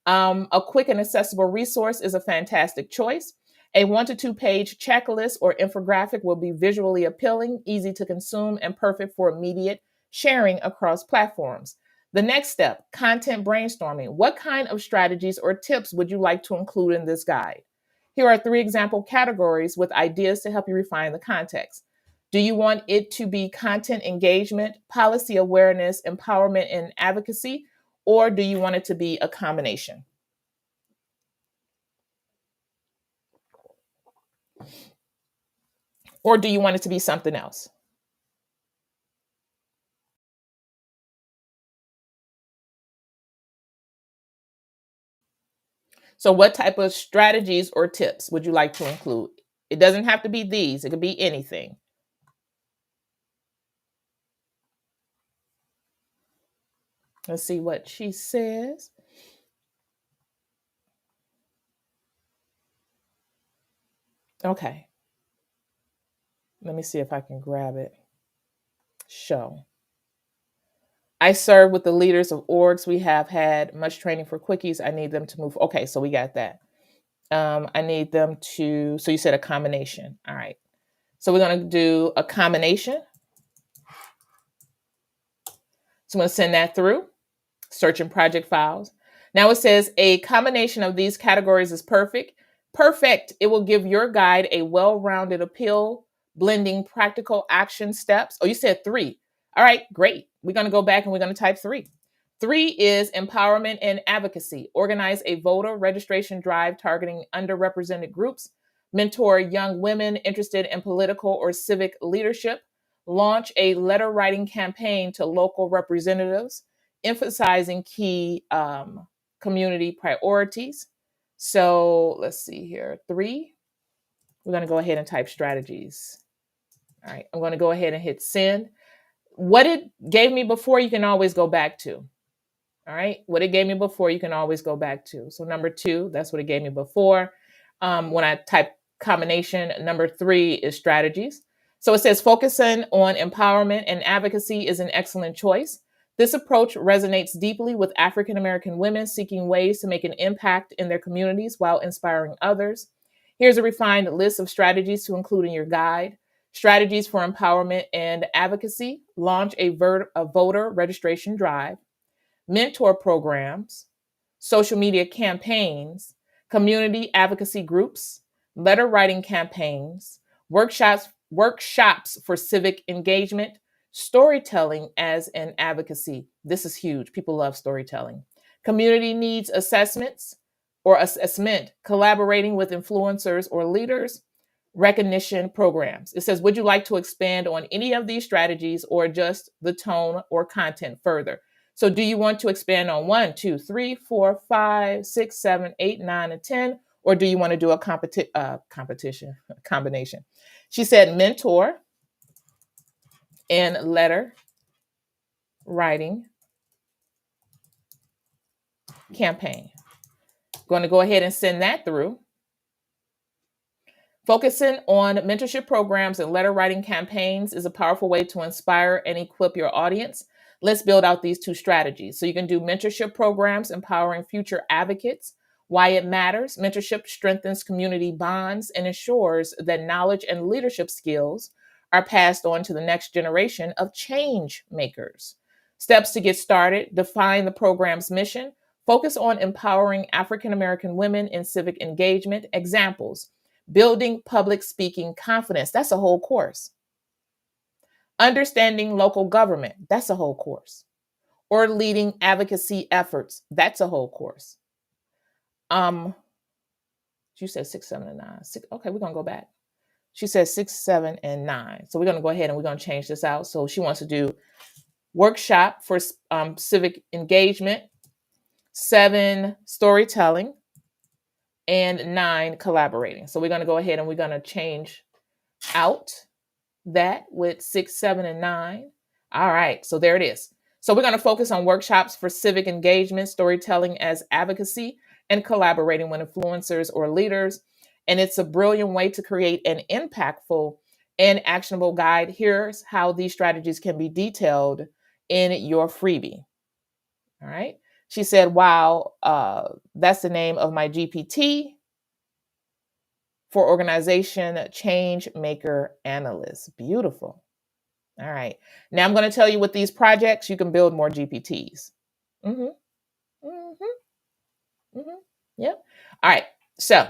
S2: A quick and accessible resource is a fantastic choice. A 1 to 2 page checklist or infographic will be visually appealing, easy to consume, and perfect for immediate sharing across platforms. The next step: content brainstorming. What kind of strategies or tips would you like to include in this guide? Here are 3 example categories with ideas to help you refine the context. Do you want it to be content engagement, policy awareness, empowerment, and advocacy? Or do you want it to be a combination? Or do you want it to be something else? So, what type of strategies or tips would you like to include? It doesn't have to be these, it could be anything. Let's see what she says. Okay, let me see if I can grab it. Show. I serve with the leaders of orgs. We have had much training for quickies. I need them to move. Okay, so we got that. I need them to, so you said a combination. All right. So we're going to do a combination. So I'm going to send that through. Searching project files. Now it says a combination of these categories is perfect. Perfect. It will give your guide a well-rounded appeal, blending practical action steps. Oh, you said 3. All right, great. We're going to go back and we're going to type 3. 3 is empowerment and advocacy. Organize a voter registration drive targeting underrepresented groups. Mentor young women interested in political or civic leadership. Launch a letter writing campaign to local representatives, emphasizing key community priorities. So let's see here. 3. We're going to go ahead and type strategies. All right. I'm going to go ahead and hit send. What it gave me before, you can always go back to. All right. What it gave me before, you can always go back to. So number 2, that's what it gave me before. When I type combination, number 3 is strategies. So it says focusing on empowerment and advocacy is an excellent choice. This approach resonates deeply with African American women seeking ways to make an impact in their communities while inspiring others. Here's a refined list of strategies to include in your guide. Strategies for empowerment and advocacy: launch a voter registration drive, mentor programs, social media campaigns, community advocacy groups, letter writing campaigns, workshops for civic engagement, storytelling as an advocacy. This is huge. People love storytelling. Community needs assessments or assessment, collaborating with influencers or leaders, recognition programs. It says, would you like to expand on any of these strategies or adjust the tone or content further? So do you want to expand on 1, 2, 3, 4, 5, 6, 7, 8, 9, and 10? Or do you want to do a combination? She said mentor and letter writing campaign. Going to go ahead and send that through. Focusing on mentorship programs and letter writing campaigns is a powerful way to inspire and equip your audience. Let's build out these 2 strategies. So you can do mentorship programs, empowering future advocates. Why it matters: mentorship strengthens community bonds and ensures that knowledge and leadership skills are passed on to the next generation of change makers. Steps to get started: define the program's mission. Focus on empowering African American women in civic engagement. Examples: building public speaking confidence. That's a whole course. Understanding local government. That's a whole course. Or leading advocacy efforts. That's a whole course. You said 6, 7, and 9. Okay, we're gonna go back. She says 6, 7, and 9. So we're gonna go ahead and we're gonna change this out. So she wants to do workshop for civic engagement, 7 storytelling, and 9 collaborating. So we're gonna go ahead and we're gonna change out that with 6, 7, and 9. All right, so there it is. So we're going to focus on workshops for civic engagement, storytelling as advocacy, and collaborating with influencers or leaders. And it's a brilliant way to create an impactful and actionable guide. Here's how these strategies can be detailed in your freebie. All right. She said, wow, that's the name of my GPT for organization change maker analyst. Beautiful. All right. Now I'm going to tell you with these projects, you can build more GPTs. Yep. All right. So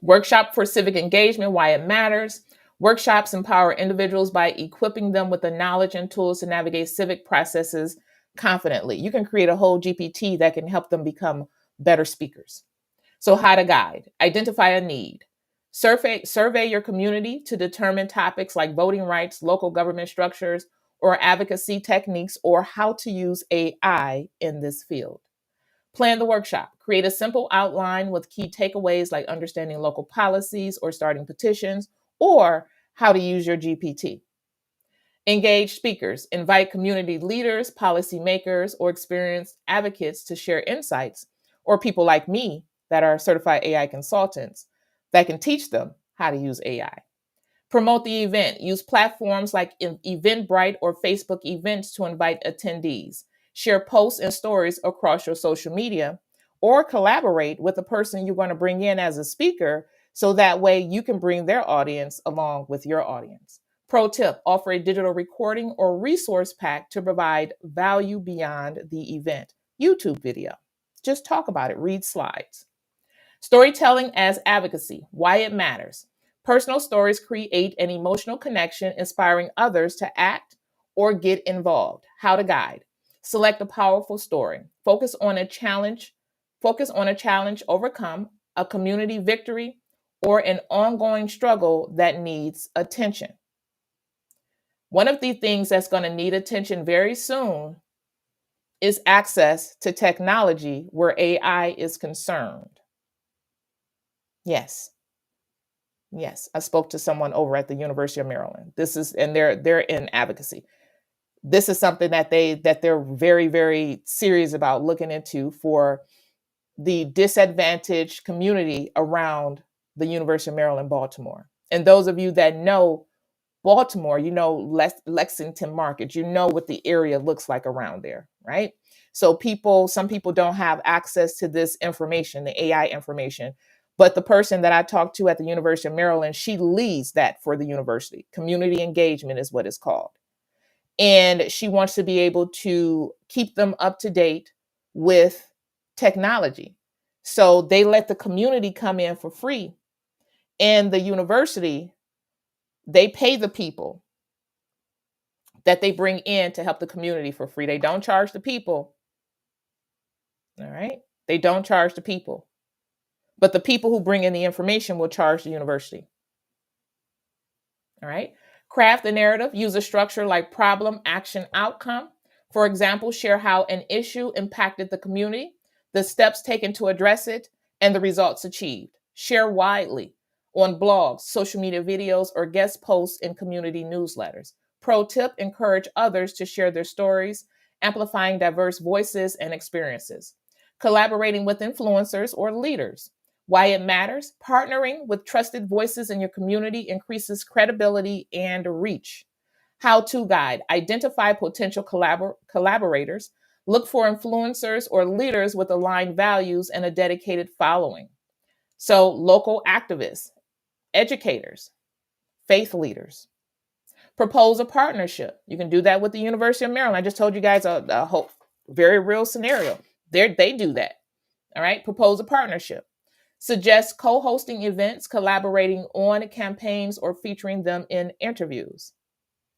S2: workshop for civic engagement, why it matters. Workshops empower individuals by equipping them with the knowledge and tools to navigate civic processes confidently. You can create a whole GPT that can help them become better speakers. So how to guide, identify a need. Survey your community to determine topics like voting rights, local government structures, or advocacy techniques, or how to use AI in this field. Plan the workshop. Create a simple outline with key takeaways like understanding local policies or starting petitions, or how to use your GPT. Engage speakers. Invite community leaders, policymakers, or experienced advocates to share insights, or people like me that are certified AI consultants that can teach them how to use AI. Promote the event. Use platforms like Eventbrite or Facebook events to invite attendees. Share posts and stories across your social media, or collaborate with the person you're going to bring in as a speaker so that way you can bring their audience along with your audience. Pro tip, offer a digital recording or resource pack to provide value beyond the event. YouTube video. Just talk about it, read slides. Storytelling as advocacy, why it matters. Personal stories create an emotional connection, inspiring others to act or get involved. How to guide. Select a powerful story. Focus on a challenge overcome, a community victory, or an ongoing struggle that needs attention. One of the things that's going to need attention very soon is access to technology where AI is concerned. Yes. I spoke to someone over at the University of Maryland. They're in advocacy. This is something that they're very, very serious about looking into for the disadvantaged community around the University of Maryland, Baltimore. And those of you that know Baltimore, you know Lexington Market, you know what the area looks like around there, right? So some people don't have access to this information, the AI information. But the person that I talked to at the University of Maryland, she leads that for the university. Community engagement is what it's called. And she wants to be able to keep them up to date with technology. So they let the community come in for free. And the university, they pay the people that they bring in to help the community for free. They don't charge the people. All right. They don't charge the people. But the people who bring in the information will charge the university. All right. Craft the narrative. Use a structure like problem, action, outcome. For example, share how an issue impacted the community, the steps taken to address it, and the results achieved. Share widely on blogs, social media videos, or guest posts in community newsletters. Pro tip, encourage others to share their stories, amplifying diverse voices and experiences. Collaborating with influencers or leaders. Why it matters. Partnering with trusted voices in your community increases credibility and reach. How-to guide. Identify potential collaborators. Look for influencers or leaders with aligned values and a dedicated following. So local activists, educators, faith leaders. Propose a partnership. You can do that with the University of Maryland. I just told you guys a whole very real scenario. They do that. All right. Propose a partnership. Suggest co-hosting events, collaborating on campaigns, or featuring them in interviews.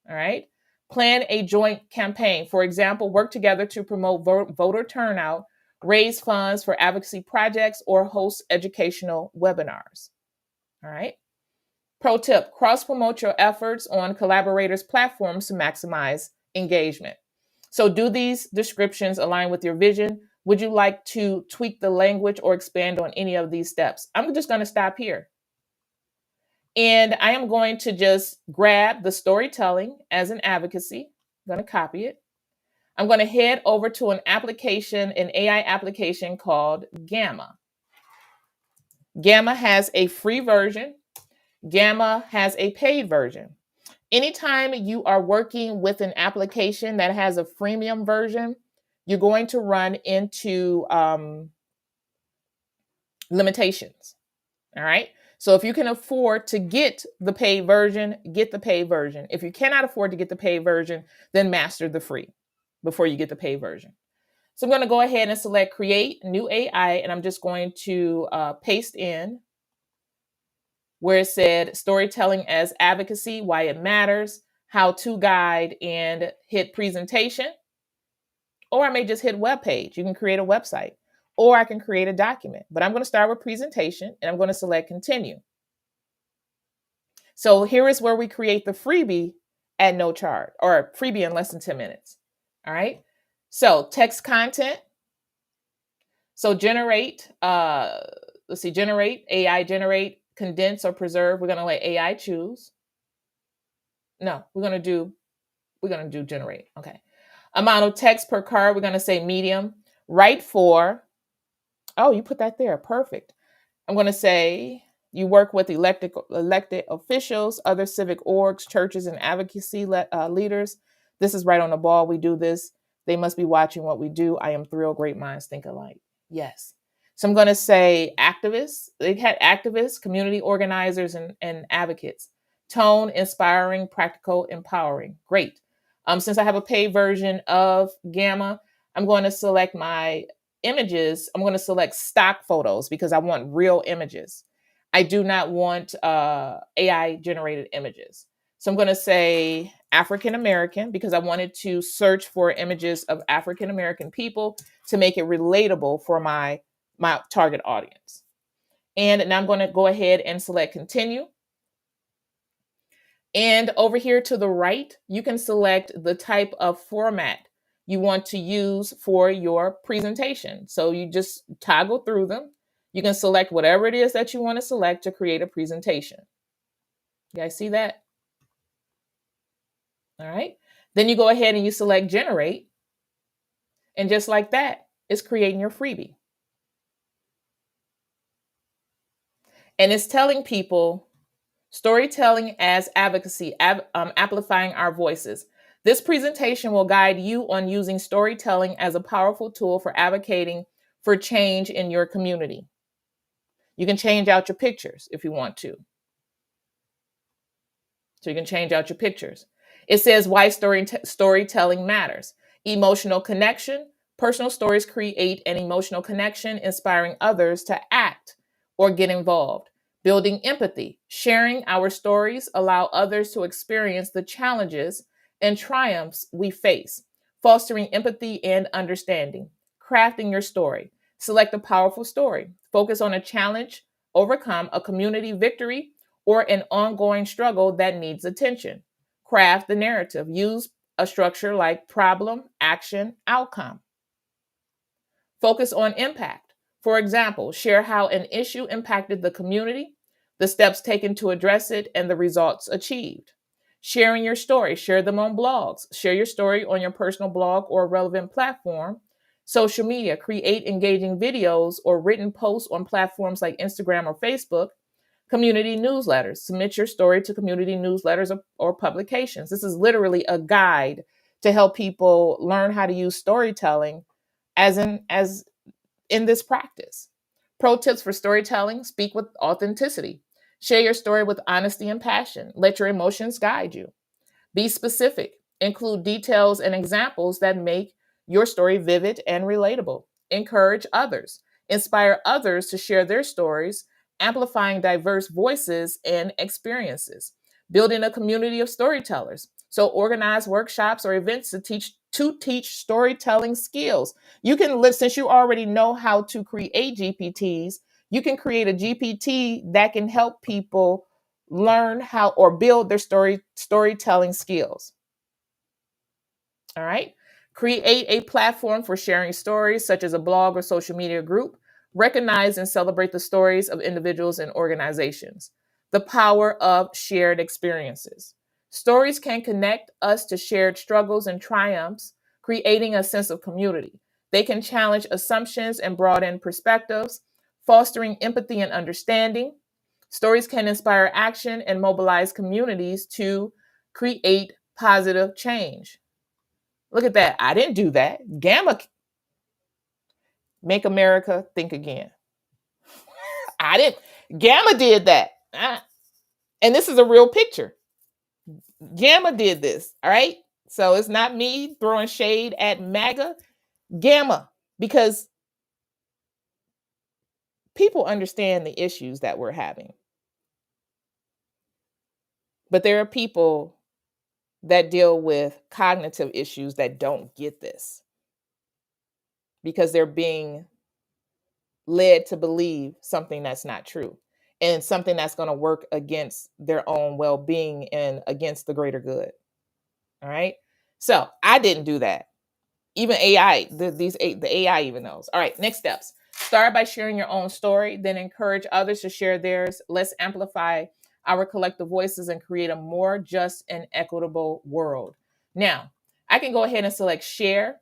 S2: All right. Plan a joint campaign. For example, work together to promote voter turnout, raise funds for advocacy projects, or host educational webinars. All right. Pro tip, cross promote your efforts on collaborators' platforms to maximize engagement. So, do these descriptions align with your vision? Would you like to tweak the language or expand on any of these steps? I'm just going to stop here. And I am going to just grab the storytelling as an advocacy. I'm going to copy it. I'm going to head over to an application, an AI application called Gamma. Gamma has a free version. Gamma has a paid version. Anytime you are working with an application that has a freemium version, you're going to run into limitations. All right. So if you can afford to get the paid version, get the paid version. If you cannot afford to get the paid version, then master the free before you get the paid version. So I'm going to go ahead and select create new AI, and I'm just going to paste in where it said storytelling as advocacy, why it matters, how to guide, and hit presentation. Or I may just hit web page. You can create a website, or I can create a document. But I'm going to start with presentation, and I'm going to select continue. So here is where we create the freebie at no charge, or freebie in less than 10 minutes. All right. So text content. So generate, generate, AI generate, condense or preserve. We're going to let AI choose. No, we're going to do generate. Okay. Amount of text per card, we're going to say medium. Write for, oh, you put that there. Perfect. I'm going to say you work with elected officials, other civic orgs, churches, and advocacy leaders. This is right on the ball. We do this. They must be watching what we do. I am thrilled. Great minds think alike. Yes. So I'm going to say activists. They had activists, community organizers, and advocates. Tone, inspiring, practical, empowering. Great. Since I have a paid version of Gamma, I'm going to select my images. I'm going to select stock photos because I want real images. I do not want AI generated images. So I'm going to say African American because I wanted to search for images of African American people to make it relatable for my target audience. And now I'm going to go ahead and select continue. And over here to the right, you can select the type of format you want to use for your presentation. So you just toggle through them. You can select whatever it is that you want to select to create a presentation. You guys see that? All right. Then you go ahead and you select generate. And just like that, it's creating your freebie. And it's telling people storytelling as advocacy, amplifying our voices. This presentation will guide you on using storytelling as a powerful tool for advocating for change in your community. You can change out your pictures if you want to. So you can change out your pictures. It says why storytelling matters. Emotional connection. Personal stories create an emotional connection, inspiring others to act or get involved. Building empathy. Sharing our stories allow others to experience the challenges and triumphs we face. Fostering empathy and understanding. Crafting your story. Select a powerful story. Focus on a challenge, overcome a community victory, or an ongoing struggle that needs attention. Craft the narrative. Use a structure like problem, action, outcome. Focus on impact. For example, share how an issue impacted the community, the steps taken to address it, and the results achieved. Sharing your story. Share them on blogs. Share your story on your personal blog or relevant platform. Social media. Create engaging videos or written posts on platforms like Instagram or Facebook. Community newsletters. Submit your story to community newsletters or publications. This is literally a guide to help people learn how to use storytelling as in this practice. Pro tips for storytelling: speak with authenticity. Share your story with honesty and passion. Let your emotions guide you. Be specific. Include details and examples that make your story vivid and relatable. encourage others, inspire others to share their stories, amplifying diverse voices and experiences, building a community of storytellers. So organize workshops or events to teach storytelling skills. You can live since you already know how to create GPTs, you can create a GPT that can help people learn how or build their storytelling skills. All right. Create a platform for sharing stories, such as a blog or social media group. Recognize and celebrate the stories of individuals and organizations. The power of shared experiences. Stories can connect us to shared struggles and triumphs, creating a sense of community. They can challenge assumptions and broaden perspectives, fostering empathy and understanding. Stories can inspire action and mobilize communities to create positive change. Look at that. I didn't do that. Gamma, make America think again. I didn't. Gamma did that. And this is a real picture. Gamma did this. All right. So it's not me throwing shade at MAGA. Gamma, because people understand the issues that we're having. But there are people that deal with cognitive issues that don't get this because they're being led to believe something that's not true and something that's going to work against their own well-being and against the greater good. All right. So I didn't do that. Even AI, the AI even knows. All right. Next steps. Start by sharing your own story, then encourage others to share theirs. Let's amplify our collective voices and create a more just and equitable world. Now, I can go ahead and select share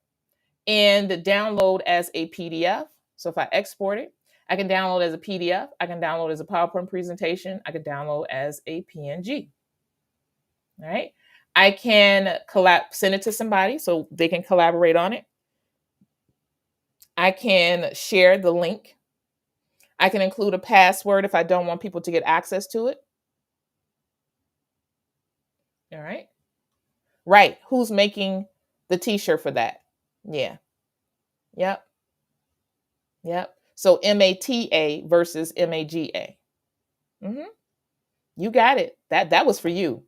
S2: and download as a PDF. So if I export it, I can download as a PDF. I can download as a PowerPoint presentation. I can download as a PNG. All right. I can send it to somebody so they can collaborate on it. I can share the link. I can include a password if I don't want people to get access to it. All right. Right. Who's making the t-shirt for that? Yeah. Yep. Yep. So MATA versus MAGA. Mm-hmm. You got it. That was for you.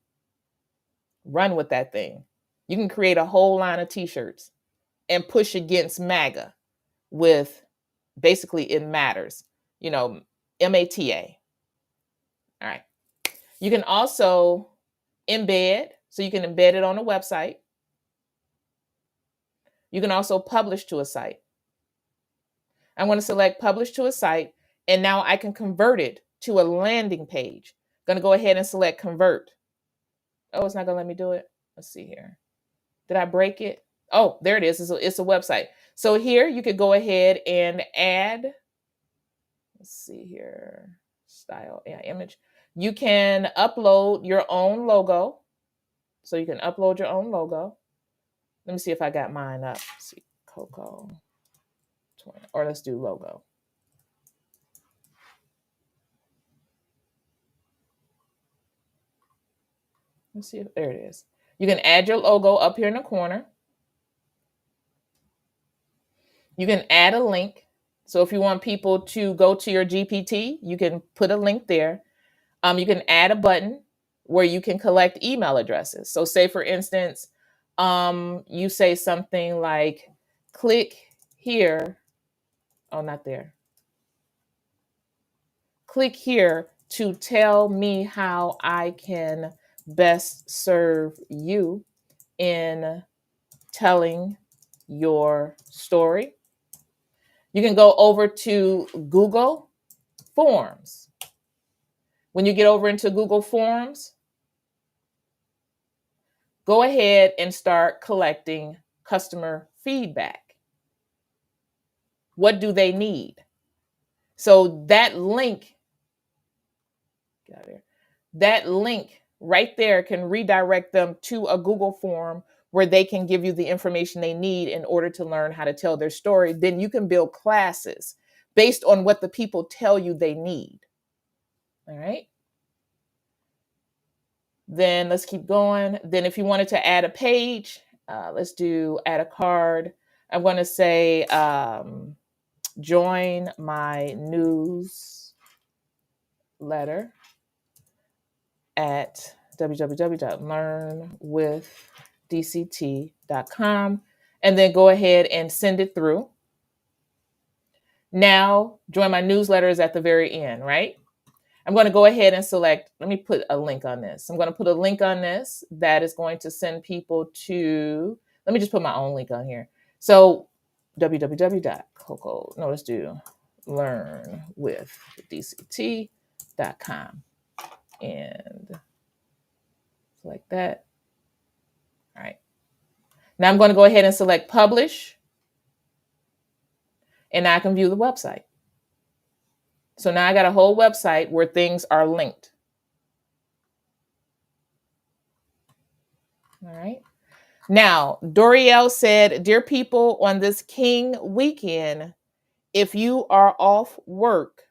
S2: Run with that thing. You can create a whole line of t-shirts and push against MAGA with basically it matters. MATA. All right. You can also embed, so you can embed it on a website. You can also publish to a site. I'm going to select publish to a site, and now I can convert it to a landing page. I'm going to go ahead and select convert. Oh, it's not going to let me do it. Let's see here. Did I break it? Oh, there it is. It's a website. So here you could go ahead and add, let's see here, style, image. You can upload your own logo. So you can upload your own logo. Let me see if I got mine up. Let's see, Coco 20, or let's do logo. Let's see if there it is. You can add your logo up here in the corner. You can add a link. So if you want people to go to your GPT, you can put a link there. You can add a button where you can collect email addresses. So say for instance, you say something like, click here. Oh, not there. Click here to tell me how I can best serve you in telling your story. You can go over to Google Forms. When you get over into Google Forms, go ahead and start collecting customer feedback. What do they need? So that link, get out of there. That link right there can redirect them to a Google form where they can give you the information they need in order to learn how to tell their story. Then you can build classes based on what the people tell you they need. All right. Then let's keep going. Then if you wanted to add a page, let's do add a card. I'm going to say join my newsletter at www.learnwithdct.com, and then go ahead and send it through. Now, join my newsletter is at the very end, right? I'm going to go ahead and select, let me put a link on this. I'm going to put a link on this that is going to send people to, let me just put my own link on here. So www.coco, no, let's do learnwithdct.com and select that. All right. Now I'm going to go ahead and select publish, and now I can view the website. So now I got a whole website where things are linked. All right. Now, Dorielle said, dear people, on this King weekend, if you are off work,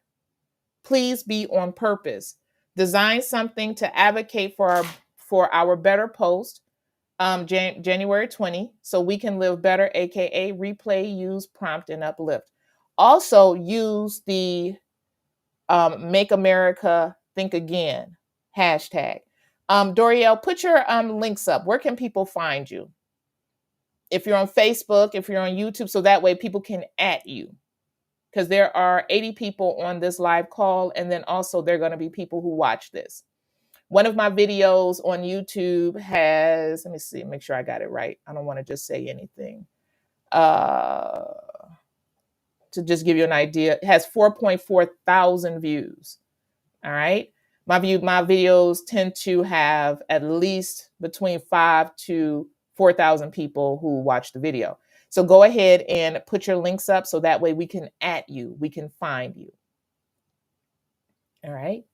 S2: please be on purpose. Design something to advocate for our better post, January 20, so we can live better, aka replay, use, prompt, and uplift. Also use the Make America Think Again hashtag. Dorielle, put your links up. Where can people find you? If you're on Facebook, if you're on YouTube, so that way people can @ you. Because there are 80 people on this live call, and then also there are going to be people who watch this. One of my videos on YouTube has, let me see, make sure I got it right. I don't want to just say anything. To just give you an idea, it has 4.4 thousand views. All right. My videos tend to have at least between 5,000 to 4,000 people who watch the video. So go ahead and put your links up so that way we can @ you, we can find you. All right.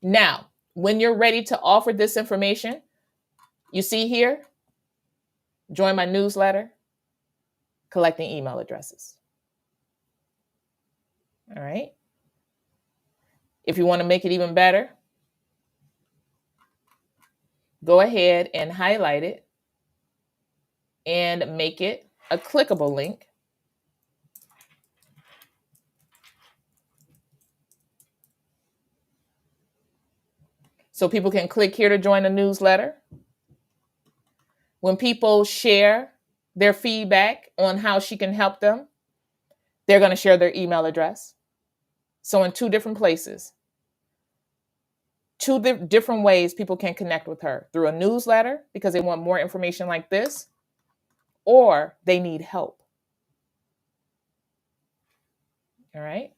S2: Now, when you're ready to offer this information, you see here, join my newsletter, collecting email addresses. All right. If you want to make it even better, go ahead and highlight it and make it a clickable link. So people can click here to join the newsletter. When people share their feedback on how she can help them, they're going to share their email address. So in 2 different places, 2 different ways people can connect with her: through a newsletter because they want more information like this, or they need help. All right.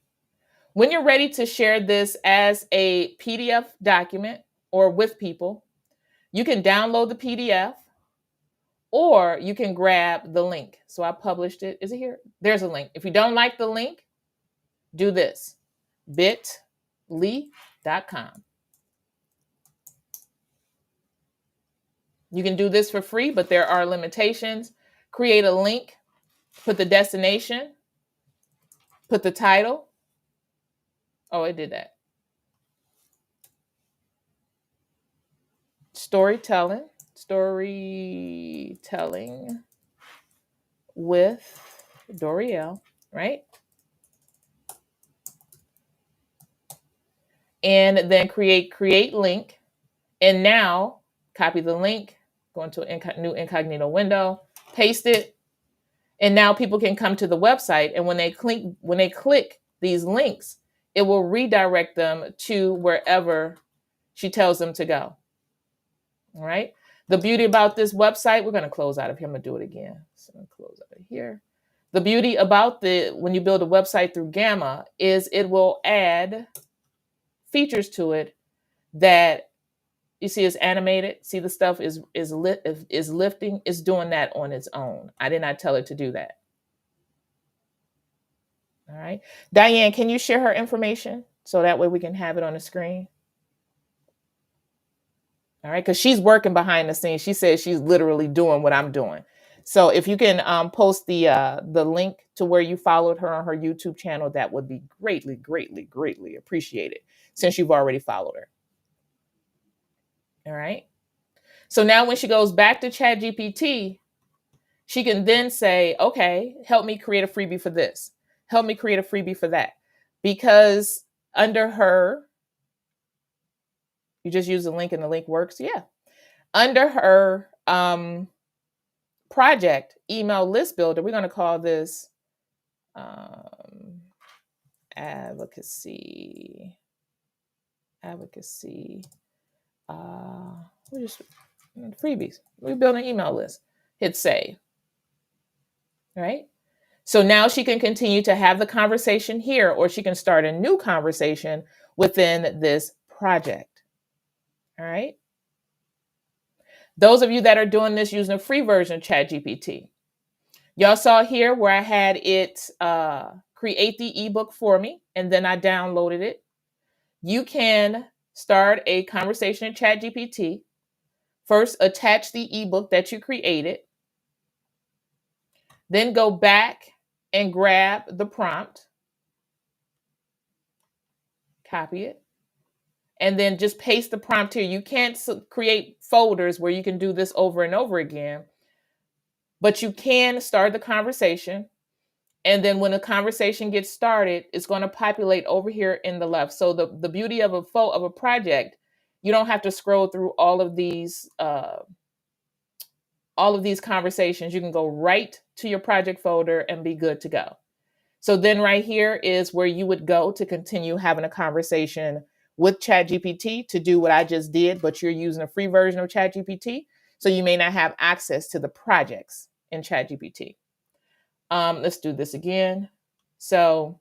S2: When you're ready to share this as a PDF document or with people, you can download the PDF or you can grab the link. So I published it. Is it here? There's a link. If you don't like the link, do this: bit.ly.com. You can do this for free, but there are limitations. Create a link, put the destination, put the title. Oh, it did that. Storytelling with Dorielle, right? And then create link. And now copy the link, go into a new incognito window, paste it. And now people can come to the website. And when they click these links, it will redirect them to wherever she tells them to go. All right. The beauty about this website, we're going to close out of here. I'm going to do it again. So I'm going to close out of here. The beauty about when you build a website through Gamma is it will add features to it that you see is animated. See, the stuff is lifting. It's doing that on its own. I did not tell it to do that. All right. Diane, can you share her information so that way we can have it on the screen? All right, because she's working behind the scenes. She says she's literally doing what I'm doing. So if you can post the link to where you followed her on her YouTube channel, that would be greatly, greatly, greatly appreciated since you've already followed her. All right. So now when she goes back to ChatGPT, she can then say, okay, help me create a freebie for this. help me create a freebie for that. Because under her, you just use the link and the link works. Yeah. Under her project, email list builder, we're going to call this advocacy. We just freebies. We build an email list. Hit save. Right? So now she can continue to have the conversation here, or she can start a new conversation within this project. All right. Those of you that are doing this using a free version of ChatGPT, y'all saw here where I had it create the ebook for me, and then I downloaded it. You can start a conversation in ChatGPT. First, attach the ebook that you created. Then go back and grab the prompt, copy it, and then just paste the prompt here. You can't create folders where you can do this over and over again, but you can start the conversation. And then when the conversation gets started, it's going to populate over here in the left. So the beauty of a project, you don't have to scroll through all of these conversations. You can go right to your project folder and be good to go. So then right here is where you would go to continue having a conversation with ChatGPT to do what I just did, but you're using a free version of ChatGPT, so you may not have access to the projects in ChatGPT. Let's do this again. So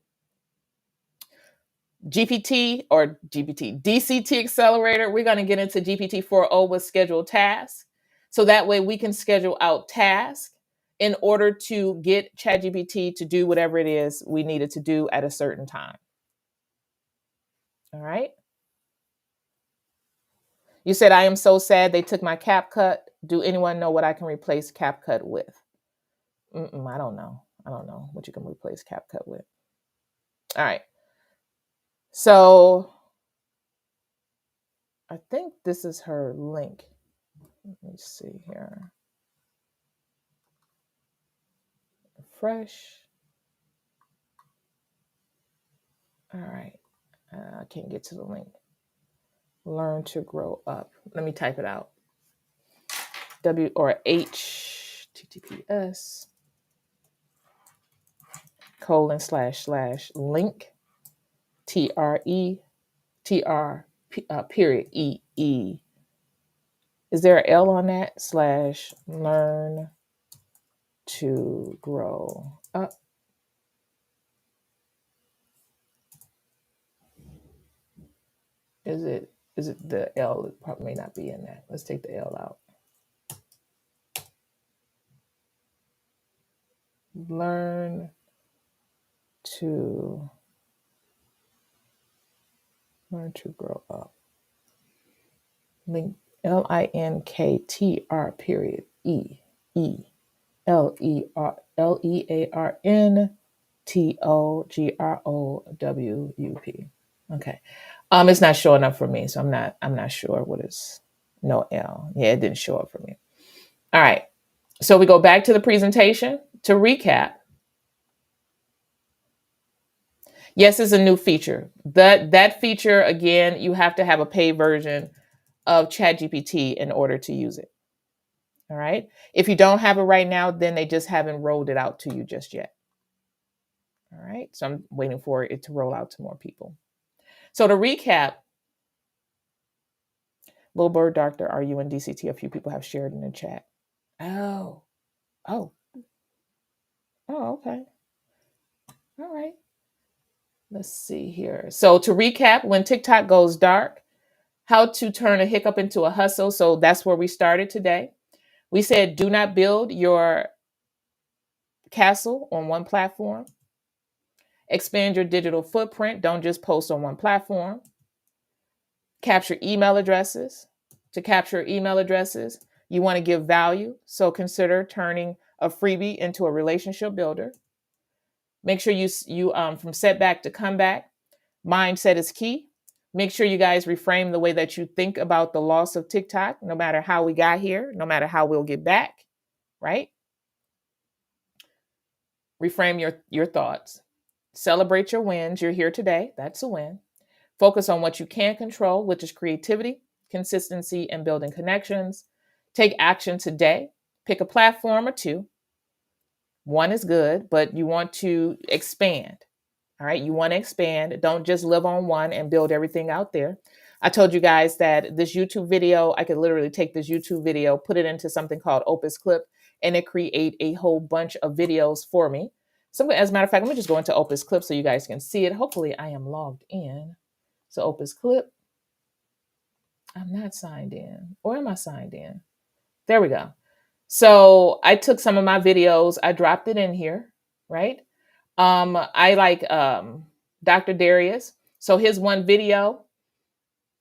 S2: DCT Accelerator, we're going to get into GPT 4.0 with scheduled tasks. So that way we can schedule out tasks in order to get ChatGPT to do whatever it is we needed to do at a certain time. All right. You said, I am so sad they took my CapCut. Do anyone know what I can replace CapCut with? I don't know. I don't know what you can replace CapCut with. All right. So I think this is her link. Let me see here. Fresh. All right. I can't get to the link. Learn to grow up. Let me type it out. https://link period EE. Is there an L on that? / learn to grow up. Is it the L? It probably may not be in that. Let's take the L out. Learn to grow up. Link LINKTR period LEARNTOGROWUP. Okay. It's not showing up for me, so I'm not sure what is no L. Yeah, it didn't show up for me. All right. So we go back to the presentation to recap. Yes, it's a new feature. That feature, again, you have to have a paid version of ChatGPT in order to use it. All right. If you don't have it right now, then they just haven't rolled it out to you just yet. All right. So I'm waiting for it to roll out to more people. So to recap, Little Bird Doctor, are you in DCT? A few people have shared in the chat. Oh, okay. All right. Let's see here. So to recap, when TikTok goes dark, how to turn a hiccup into a hustle. So that's where we started today. We said, do not build your castle on one platform. Expand your digital footprint. Don't just post on one platform. Capture email addresses. To capture email addresses, you want to give value. So consider turning a freebie into a relationship builder. Make sure you from setback to comeback. Mindset is key. Make sure you guys reframe the way that you think about the loss of TikTok, no matter how we got here, no matter how we'll get back, right? Reframe your thoughts. Celebrate your wins. You're here today. That's a win. Focus on what you can control, which is creativity, consistency, and building connections. Take action today. Pick a platform or two. One is good, but you want to expand. All right. You want to expand. Don't just live on one and build everything out there. I told you guys that this YouTube video, I could literally take this YouTube video, put it into something called Opus Clip, and it create a whole bunch of videos for me. So as a matter of fact, let me just go into Opus Clip so you guys can see it. Hopefully I am logged in. So Opus Clip. I'm not signed in. Or am I signed in? There we go. So I took some of my videos, I dropped it in here, right? I like Dr. Darius. So his one video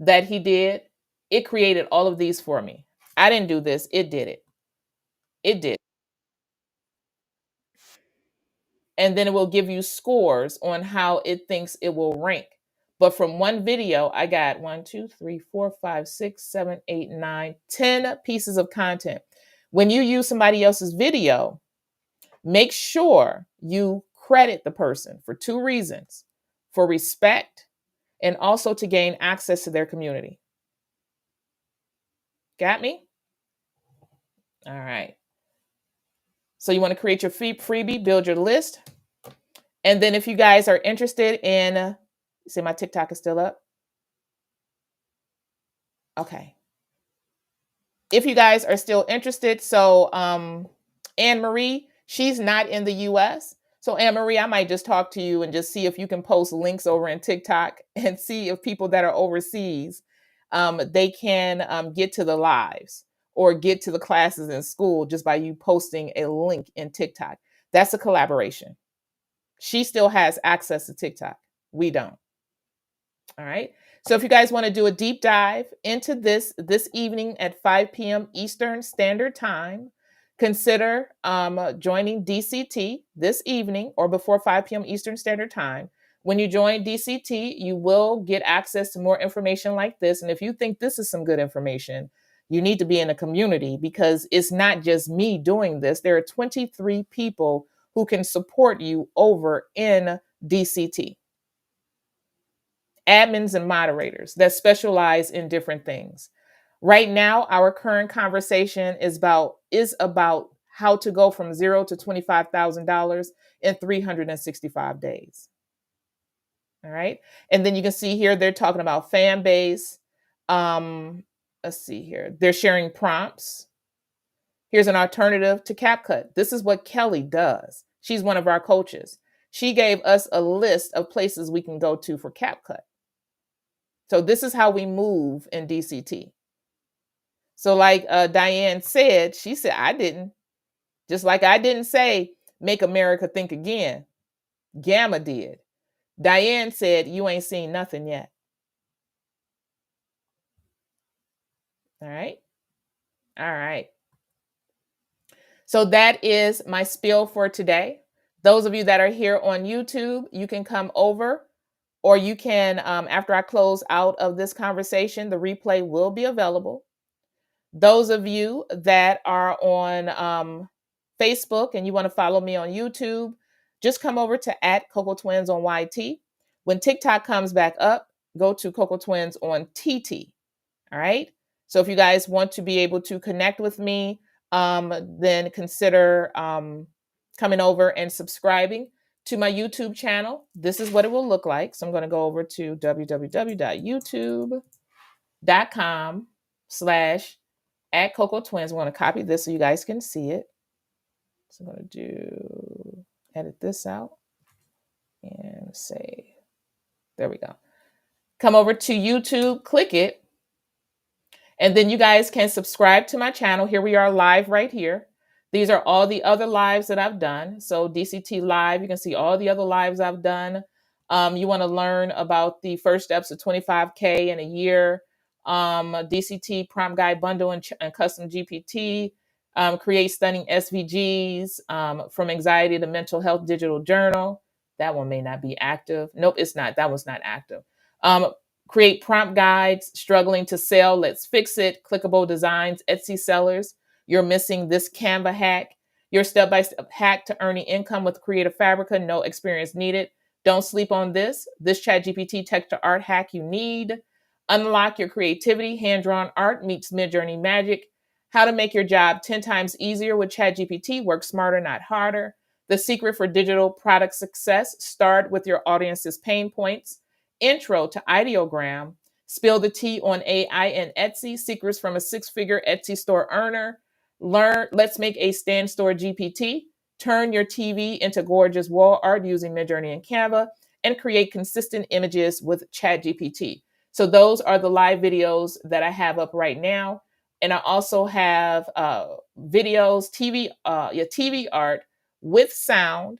S2: that he did, it created all of these for me. I didn't do this, it did it. It did. And then it will give you scores on how it thinks it will rank. But from one video, I got 1, 2, 3, 4, 5, 6, 7, 8, 9, 10 pieces of content. When you use somebody else's video, make sure you credit the person for two reasons: for respect and also to gain access to their community. Got me? All right. So you want to create your freebie, build your list. And then if you guys are interested in, see, my TikTok is still up. Okay. If you guys are still interested, so Anne Marie, she's not in the US. So Anne Marie, I might just talk to you and just see if you can post links over in TikTok and see if people that are overseas, they can get to the lives or get to the classes in school just by you posting a link in TikTok. That's a collaboration. She still has access to TikTok. We don't. All right. So if you guys want to do a deep dive into this evening at 5 p.m. Eastern Standard Time, consider joining DCT this evening or before 5 p.m. Eastern Standard Time. When you join DCT, you will get access to more information like this. And if you think this is some good information, you need to be in a community, because it's not just me doing this. There are 23 people who can support you over in DCT. Admins and moderators that specialize in different things. Right now, our current conversation is about how to go from $0 to $25,000 in 365 days. All right. And then you can see here, they're talking about fan base. Let's see here. They're sharing prompts. Here's an alternative to CapCut. This is what Kelly does. She's one of our coaches. She gave us a list of places we can go to for CapCut. So this is how we move in DCT. So like Diane said, she said, I didn't. Just like I didn't say, make America think again. Gamma did. Diane said, you ain't seen nothing yet. All right. All right. So that is my spiel for today. Those of you that are here on YouTube, you can come over, or you can, after I close out of this conversation, the replay will be available. Those of you that are on Facebook and you want to follow me on YouTube, just come over to @CocoTwins on YT. When TikTok comes back up, go to Coco Twins on TT. All right. So if you guys want to be able to connect with me, then consider coming over and subscribing to my YouTube channel. This is what it will look like. So I'm going to go over to www.youtube.com/@CocoTwins. I'm going to copy this so you guys can see it. So I'm going to edit this out and say, there we go. Come over to YouTube, click it, and then you guys can subscribe to my channel. Here we are live right here. These are all the other lives that I've done. So DCT Live, you can see all the other lives I've done. You want to learn about the first steps to 25K in a year, DCT Prompt Guide Bundle and Custom GPT, create stunning SVGs, from anxiety to mental health digital journal. That one may not be active. Nope, it's not. That one's not active. Create prompt guides, struggling to sell, let's fix it, clickable designs, Etsy sellers. You're missing this Canva hack, your step-by-step hack to earning income with Creative Fabrica, no experience needed. Don't sleep on this. This ChatGPT text to art hack you need. Unlock your creativity. Hand-drawn art meets Midjourney magic. How to make your job 10 times easier with ChatGPT. Work smarter, not harder. The secret for digital product success. Start with your audience's pain points. Intro to ideogram. Spill the tea on AI and Etsy. Secrets from a six-figure Etsy store earner. Learn. Let's make a stand store GPT. Turn your TV into gorgeous wall art using Midjourney and Canva, and create consistent images with ChatGPT. So those are the live videos that I have up right now. And I also have videos, TV art with sound.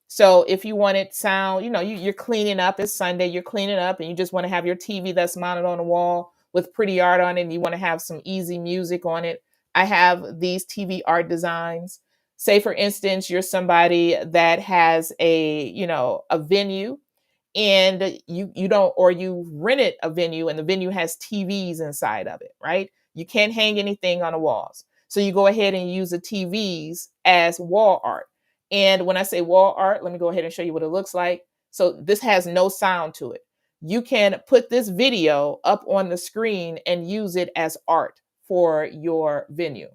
S2: So if you wanted sound, you're cleaning up, it's Sunday, you're cleaning up and you just want to have your TV that's mounted on the wall with pretty art on it and you want to have some easy music on it. I have these TV art designs. Say for instance, you're somebody that has a venue and you don't, or you rented a venue and the venue has TVs inside of it, right? You can't hang anything on the walls. So you go ahead and use the TVs as wall art. And when I say wall art, let me go ahead and show you what it looks like. So this has no sound to it. You can put this video up on the screen and use it as art for your venue.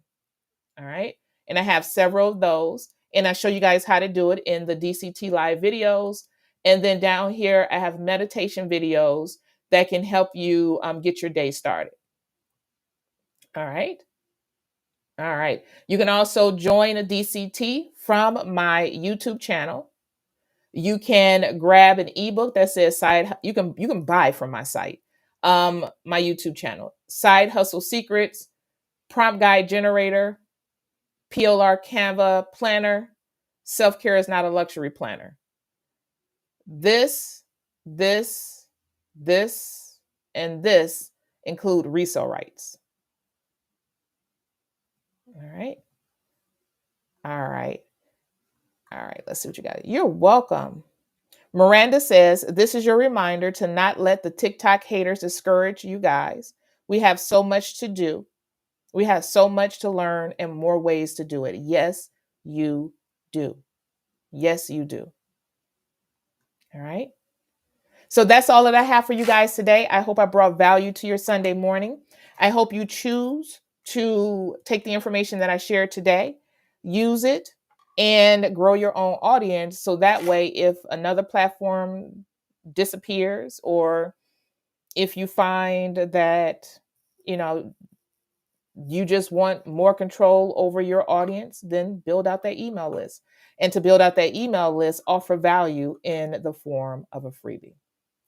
S2: All right. And I have several of those. And I show you guys how to do it in the DCT live videos. And then down here, I have meditation videos that can help you get your day started. All right. All right. You can also join a DCT from my YouTube channel. You can grab an ebook that says you can buy from my site, my YouTube channel, Side Hustle Secrets, Prompt Guide Generator, PLR Canva Planner, Self-Care is Not a Luxury Planner. This, and this include resale rights. All right. All right. All right. Let's see what you got. You're welcome. Miranda says, this is your reminder to not let the TikTok haters discourage you guys. We have so much to do. We have so much to learn and more ways to do it. Yes, you do. Yes, you do. All right. So that's all that I have for you guys today. I hope I brought value to your Sunday morning. I hope you choose to take the information that I shared today, use it, and grow your own audience. So that way, if another platform disappears, or if you find that, you just want more control over your audience, then build out that email list. And to build out that email list, offer value in the form of a freebie.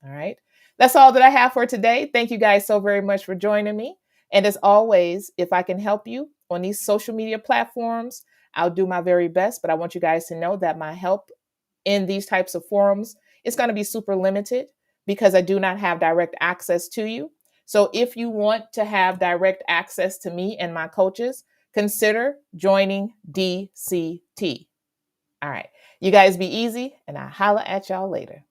S2: All right. That's all that I have for today. Thank you guys so very much for joining me. And as always, if I can help you on these social media platforms, I'll do my very best. But I want you guys to know that my help in these types of forums is going to be super limited because I do not have direct access to you. So if you want to have direct access to me and my coaches, consider joining DCT. All right. You guys be easy, and I'll holla at y'all later.